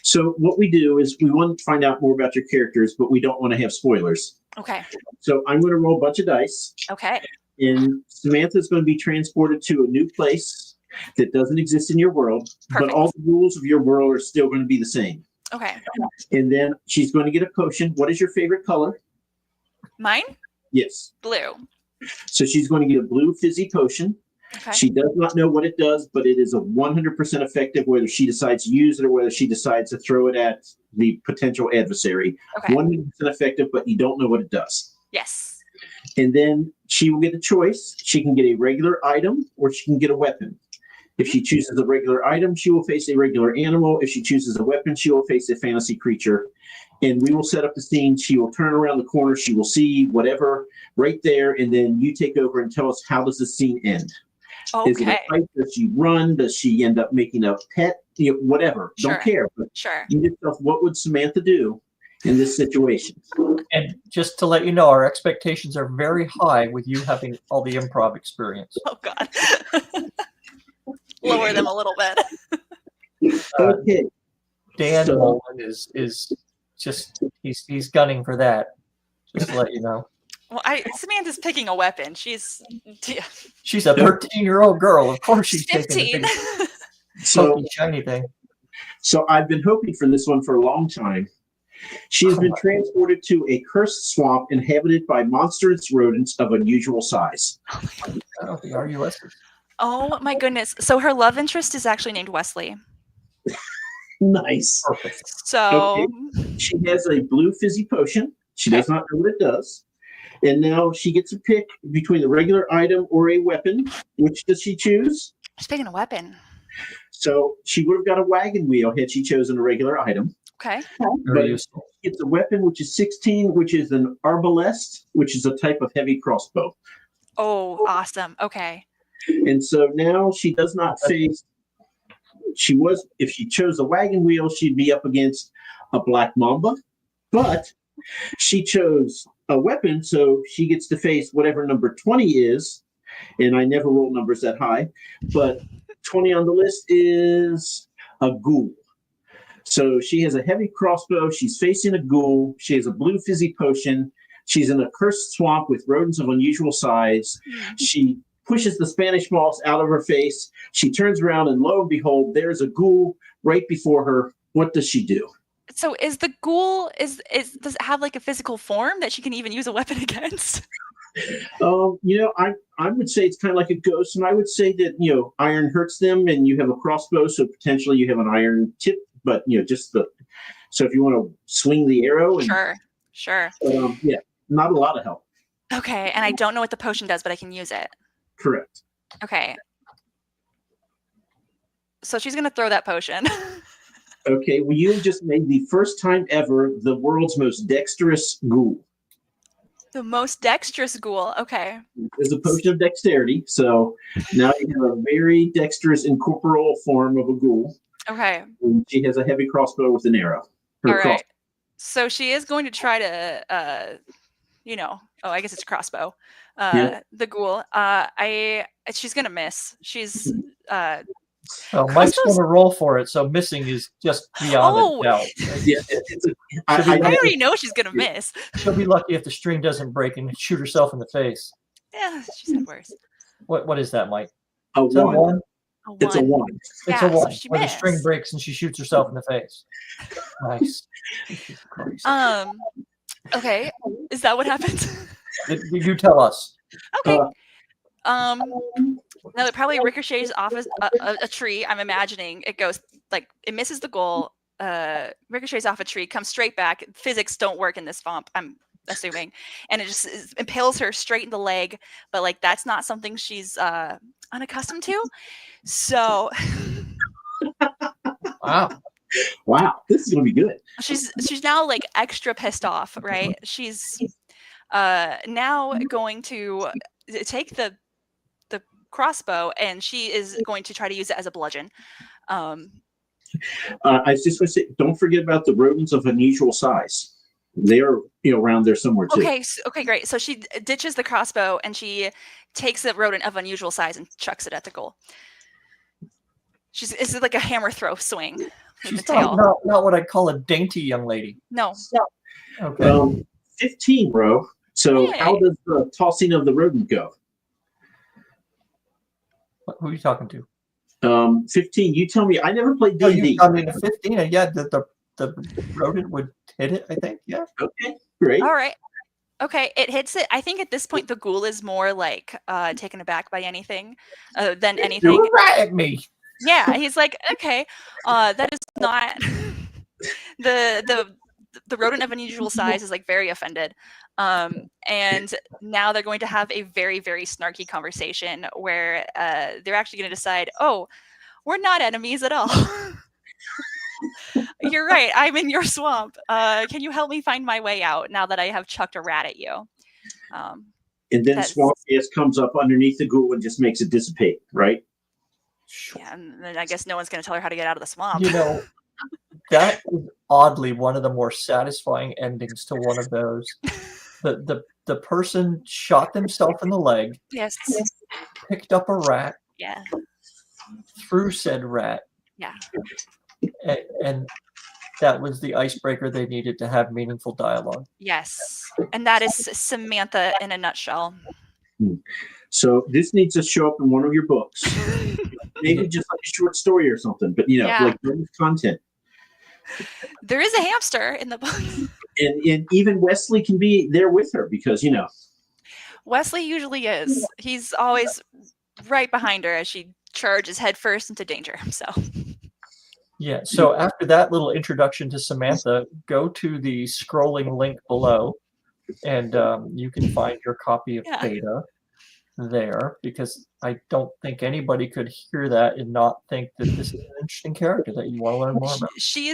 So what we do is we want to find out more about your characters, but we don't want to have spoilers. Okay. So I'm going to roll a bunch of dice. Okay. And Samantha's going to be transported to a new place that doesn't exist in your world, Perfect. but all the rules of your world are still going to be the same. Okay. And then she's going to get a potion. What is your favorite color? Mine? Yes. Blue. So she's going to get a blue fizzy potion. Okay. She does not know what it does, but it is a 100% effective whether she decides to use it or whether she decides to throw it at the potential adversary. Okay. 100% effective, but you don't know what it does. Yes. And then she will get a choice. She can get a regular item or she can get a weapon. If she chooses a regular item, she will face a regular animal. If she chooses a weapon, she will face a fantasy creature. And we will set up the scene. She will turn around the corner. She will see whatever right there. And then you take over and tell us, how does the scene end? Is it a Okay. fight? Does she run? Does she end up making a pet? You know, whatever. Sure. Don't care. But Sure. you just tell us, what would Samantha do in this situation? And just to let you know, our expectations are very high with you having all the improv experience. Oh God. Lower them a little bit. Okay. Dan So- Nolan is just he's gunning for that. Just to let you know. Well, Samantha's picking a weapon. She's She's a 13-year-old girl. Of course she's taking 15. a big So, pokey shiny thing. so I've been hoping for this one for a long time. She has been transported to a cursed swamp inhabited by monstrous rodents of unusual size. Oh, the RUS. Oh my goodness. So her love interest is actually named Wesley. Nice. Oh. Perfect. So She has a blue fizzy potion. She does not know what it does. And now she gets to pick between a regular item or a weapon. Which does she choose? she's picking a weapon. So she would have got a wagon wheel had she chosen a regular item. Okay. Very But useful. it's a weapon which is 16, which is an arbalest, which is a type of heavy crossbow. Oh, awesome. Okay. And so now she does not face. If she chose a wagon wheel, she'd be up against a black mamba. But she chose a weapon, so she gets to face whatever number 20 is. And I never roll numbers that high, but 20 on the list is a ghoul. So she has a heavy crossbow. She's facing a ghoul. She has a blue fizzy potion. She's in a cursed swamp with rodents of unusual size. She pushes the Spanish moss out of her face. She turns around and lo and behold, there's a ghoul right before her. What does she do? So is the ghoul does it have like a physical form that she can even use a weapon against? I would say it's kind of like a ghost, and I would say that iron hurts them, and you have a crossbow, so potentially you have an iron tip, but just the so if you want to swing the arrow, and Sure. yeah, not a lot of help. Okay, and I don't know what the potion does, but I can use it. Correct. Okay. So she's gonna throw that potion. Okay, well, you just made the first time ever the world's most dexterous ghoul. The most dexterous ghoul. Okay. There's a potion of dexterity, so now you have a very dexterous incorporeal form of a ghoul. Okay. And she has a heavy crossbow with an arrow. All right. So she is going to try to, I guess it's a crossbow. The ghoul. She's gonna miss. She's Well, Mike's going to roll for it, so missing is just beyond a doubt. Yeah, I already know she's gonna miss. She'll be lucky if the string doesn't break and shoot herself in the face. Yeah, she's had worse. What is that, Mike? A one. It's a one. It's a one. So when the string breaks and she shoots herself in the face. Nice. Okay. Is that what happened? You tell us. Okay. Now it probably ricochets off a tree. I'm imagining it goes it misses the goal, ricochets off a tree, comes straight back. Physics don't work in this swamp, I'm assuming, and it just impales her straight in the leg. But that's not something she's unaccustomed to. So, wow, this is gonna be good. She's now extra pissed off, right? She's now going to take the crossbow, and she is going to try to use it as a bludgeon. I was just going to say, don't forget about the rodents of unusual size. They are around there somewhere too. Okay, great. So she ditches the crossbow and she takes a rodent of unusual size and chucks it at the goal. It's like a hammer throw swing. She's not what I call a dainty young lady. No. Okay. 15, bro. So how does the tossing of the rodent go? Who are you talking to? 15. You tell me. I never played D&D. I mean, 15. Yeah, the rodent would hit it. I think. Yeah. Okay. Great. All right. Okay, it hits it. I think at this point the ghoul is more taken aback by anything than anything. You're right at me. Yeah, he's like, okay, that is not the rodent of unusual size is very offended. And now they're going to have a very, very snarky conversation where they're actually going to decide, oh, we're not enemies at all. You're right. I'm in your swamp. Can you help me find my way out now that I have chucked a rat at you? And then swamp gas comes up underneath the ghoul and just makes it dissipate, right? Yeah, and then I guess no one's going to tell her how to get out of the swamp. That is oddly one of the more satisfying endings to one of those. The person shot themselves in the leg. Yes. Picked up a rat. Yeah. Threw said rat. Yeah. And that was the icebreaker they needed to have meaningful dialogue. Yes. And that is Samantha in a nutshell. So this needs to show up in one of your books. Maybe just like a short story or something, but bonus content. There is a hamster in the book. And even Wesley can be there with her because Wesley usually is. He's always right behind her as she charges headfirst into danger. Yeah. So after that little introduction to Samantha, go to the scrolling link below, and you can find your copy of Beta there, because I don't think anybody could hear that and not think that this is an interesting character that you want to learn more about. She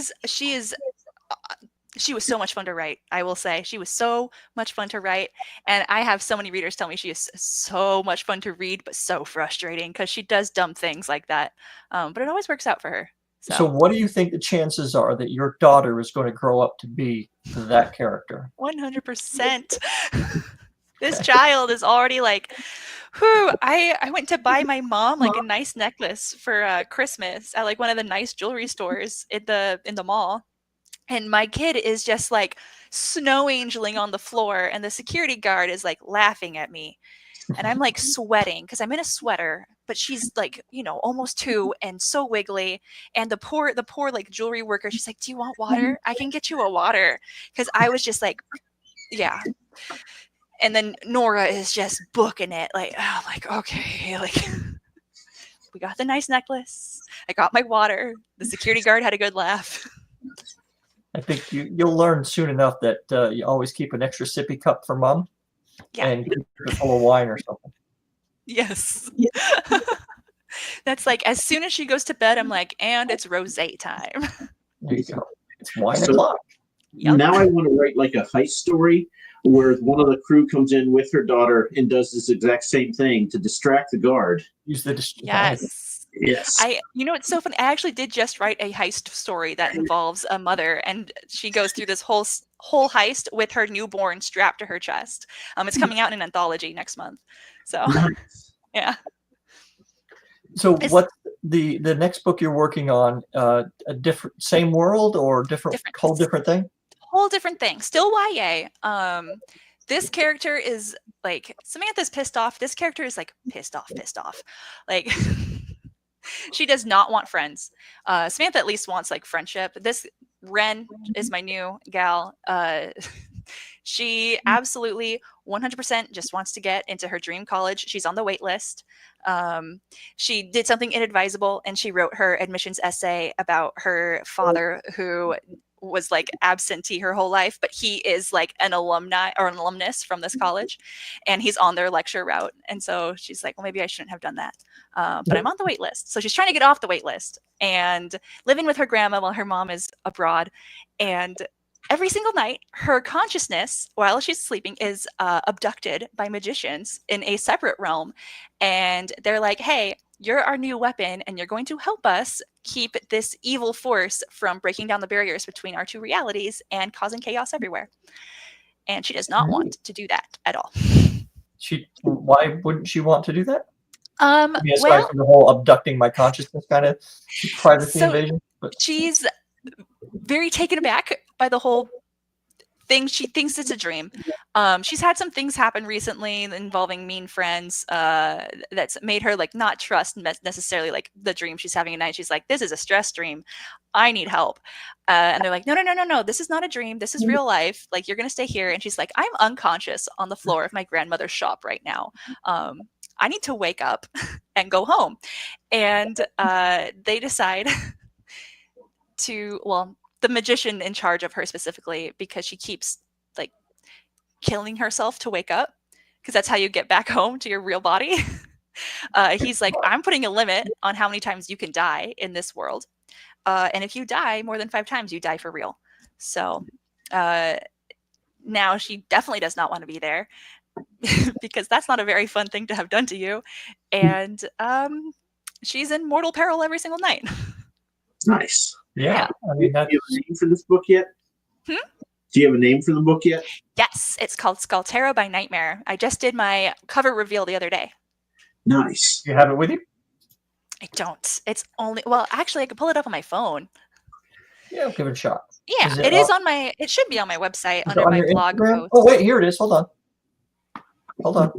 was so much fun to write. I will say she was so much fun to write, and I have so many readers tell me she is so much fun to read, but so frustrating because she does dumb things like that. But it always works out for her. So what do you think the chances are that your daughter is going to grow up to be that character? 100%. This child is already I went to buy my mom a nice necklace for Christmas at one of the nice jewelry stores in the mall. And my kid is just snow angeling on the floor, and the security guard is laughing at me. And I'm sweating because I'm in a sweater, but she's almost 2 and so wiggly. And the poor jewelry worker, she's like, "Do you want water? I can get you a water." Because I was just yeah. And then Nora is just booking it. Like, oh, like, okay, like we got the nice necklace. I got my water. The security guard had a good laugh. I think you'll learn soon enough that you always keep an extra sippy cup for mom, Yeah. and keep it full of wine or something. Yes. That's like, as soon as she goes to bed, I'm like, and it's rosé time. There you go. It's wine So- o'clock. Yep. Now I want to write like a heist story where one of the crew comes in with her daughter and does this exact same thing to distract the guard. Use the Yes. Yes. You know, it's so funny. I actually did just write a heist story that involves a mother, and she goes through this whole heist with her newborn strapped to her chest. It's coming out in an anthology next month. So, Nice. yeah. So It's- what's the next book you're working on? A different, same world or different whole different thing? Whole different thing. Still YA. This character is like, Samantha's pissed off. This character is like pissed off. Like she does not want friends. Samantha at least wants like friendship. This Ren is my new gal. She absolutely 100% just wants to get into her dream college. She's on the wait list. She did something inadvisable, and she wrote her admissions essay about her father, who was like absentee her whole life, but he is like an alumni or an alumnus from this college, and he's on their lecture route. And so she's like, well, maybe I shouldn't have done that. But I'm on the wait list. So she's trying to get off the wait list and living with her grandma while her mom is abroad. And every single night, her consciousness, while she's sleeping, is abducted by magicians in a separate realm. And they're like, hey, you're our new weapon, and you're going to help us keep this evil force from breaking down the barriers between our two realities and causing chaos everywhere. And she does not want to do that at all. Why wouldn't she want to do that? Aside Well, from the whole abducting my consciousness kind of privacy So- invasion. But she's very taken aback by the whole thing. She thinks it's a dream. She's had some things happen recently involving mean friends that's made her like not trust necessarily like the dream she's having at night. She's like, this is a stress dream. I need help. And they're like, no. This is not a dream. This is real life. Like, you're going to stay here. And she's like, I'm unconscious on the floor of my grandmother's shop right now. I need to wake up and go home. And they decide the magician in charge of her specifically, because she keeps like killing herself to wake up, because that's how you get back home to your real body. He's like, I'm putting a limit on how many times you can die in this world. And if you die more than 5 times, you die for real. So now she definitely does not want to be there because that's not a very fun thing to have done to you. And she's in mortal peril every single night. Nice. yeah, I mean, Do you have a name for this book yet? Do you have a name for the book yet? Yes, it's called Skaltera by Nightmare. I just did my cover reveal the other day. Nice. you have it with you? I don't. It's only, well, actually, I could pull it up on my phone. Yeah, I'll give it a shot. Yeah, Is it it is on my, it should be on my website Is it under on my your blog Instagram? post. Oh, wait, here it is. Hold on. I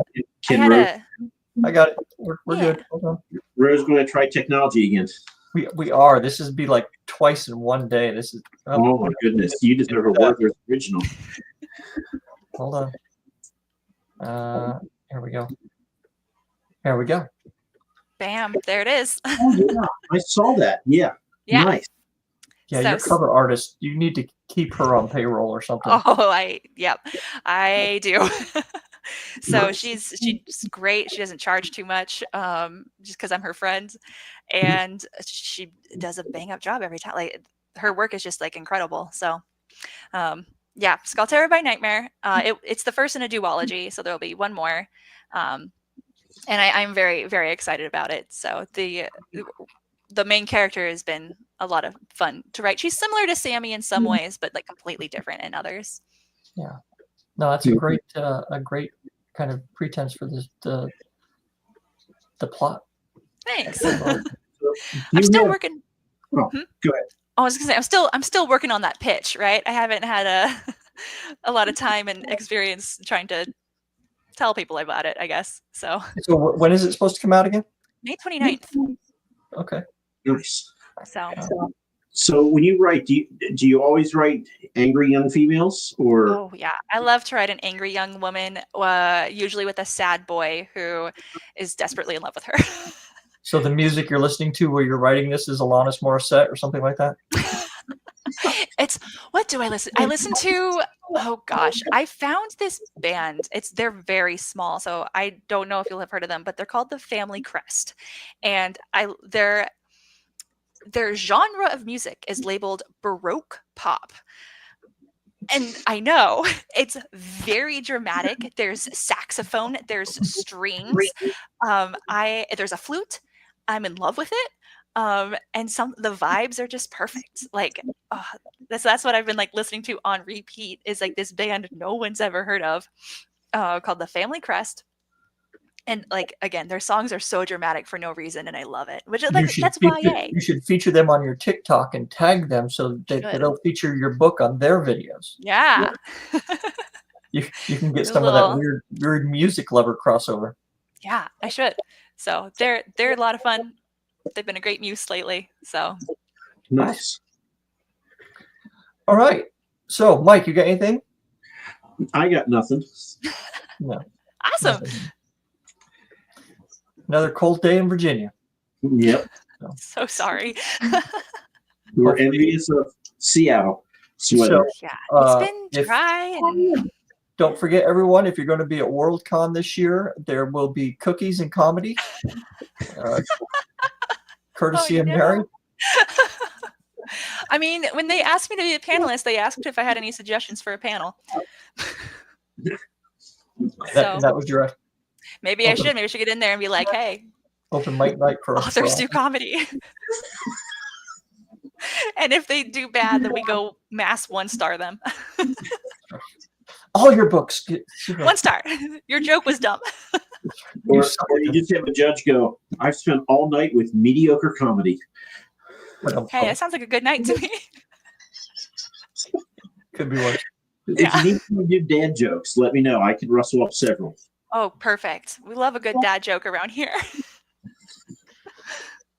Can had Rose, I got it. We're Yeah. good. Hold on. Rose going to try technology again? We are. This is be like twice in one day. This is. Oh my goodness. You deserve a Werther's original. Hold on. Here we go. Here we go. bam, there it is. Oh, yeah. I saw that. Yeah. Yeah. Nice. Yeah, So your cover artist. You need to keep her on payroll or something. Oh, I do. So Nice. she's great. She doesn't charge too much, just because I'm her friend, and she does a bang up job every time. Like, her work is just like incredible. So, yeah, Skaltera by Nightmare. It's the first in a duology, so there'll be one more, and I'm very, very excited about it. So the main character has been a lot of fun to write. She's similar to Sammy in some ways, but like completely different in others. Yeah. No, that's a great kind of pretense for this the plot. Thanks. You I'm still have- working. Oh, Hmm? go ahead. I was gonna say I'm still working on that pitch, right? I haven't had a lot of time and experience trying to tell people about it, I guess. So So when is it supposed to come out again? May 29th. Okay. Nice. So So when you write, do you always write angry young females, or? Oh yeah, I love to write an angry young woman, usually with a sad boy who is desperately in love with her. So the music you're listening to while you're writing this is Alanis Morissette or something like that? It's what do I listen? I listen to oh gosh, I found this band. They're very small, so I don't know if you'll have heard of them, but they're called the Family Crest. And their genre of music is labeled Baroque pop. And I know it's very dramatic. There's saxophone, there's strings, there's a flute. I'm in love with it. And the vibes are just perfect. Like that's what I've been like listening to on repeat is like this band no one's ever heard of, called the Family Crest. And like again, their songs are so dramatic for no reason, and I love it. Which like that's YA. You should feature them on your TikTok and tag them so that they'll feature your book on their videos. Yeah. You can get some of that weird music lover crossover. Yeah, I should. So they're a lot of fun. They've been a great muse lately. So nice. All right. So Mike, you got anything? I got nothing. No. Awesome. Nothing. Another cold day in Virginia. Yep. So sorry. We're envious of Seattle. So, yeah, it's been dry. Don't forget, everyone, if you're going to be at Worldcon this year, there will be cookies and comedy, courtesy of Mary. I mean, when they asked me to be a panelist, they asked if I had any suggestions for a panel. That was your. Maybe I should get in there and be like, hey, open mic night for authors do comedy. And if they do bad, then we go mass 1-star them. All your books. 1 star. Your joke was dumb. Or you just have a judge go, I've spent all night with mediocre comedy. Hey, that sounds like a good night to me. Could be worse. If you need to do dad jokes, let me know. I can rustle up several. Oh, perfect. We love a good dad joke around here.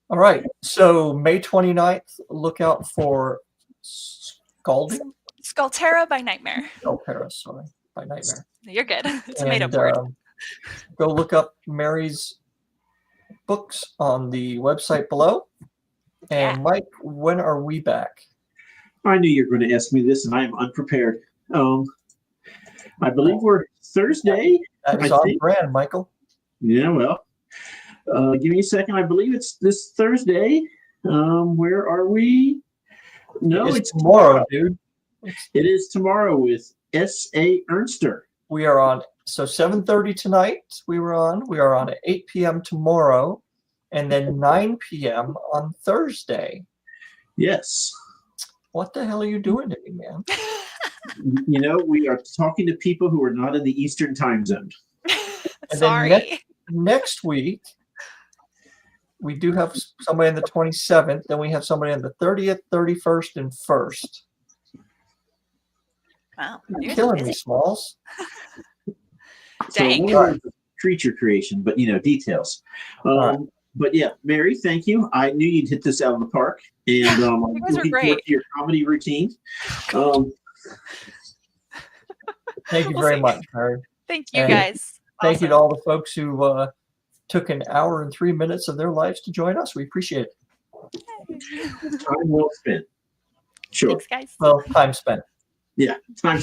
All right. So May 29th, look out for Scalding? Sculptera by Nightmare. Sculptera, sorry. By Nightmare. You're good. It's a made-up word. Go look up Mary's books on the website below. And Mike, when are we back? I knew you were going to ask me this, and I am unprepared. I believe we're Thursday. That is on brand, Michael. Yeah, well, give me a second. I believe it's this Thursday. Where are we? No, it's tomorrow, dude. It is tomorrow with S.A. Ernster. We are on. So 7:30 tonight. We are on at 8 p.m. tomorrow, and then 9 p.m. on Thursday. Yes. What the hell are you doing to me, man? You know, we are talking to people who are not in the Eastern time zone. And sorry. Then next week, we do have somebody on the 27th. Then we have somebody on the 30th, 31st, and 1st. Wow. You're killing me, Smalls. Dang. So creature creation, but details. But yeah, Mary, thank you. I knew you'd hit this out of the park, and you guys I'm are looking great. forward to your comedy routine. Thank you very much, Mary. Thank you, guys. Thank you to all the folks who took an hour and 3 minutes of their lives to join us. We appreciate it. Time well spent. Sure. Thanks, guys. Well, time spent. Yeah, time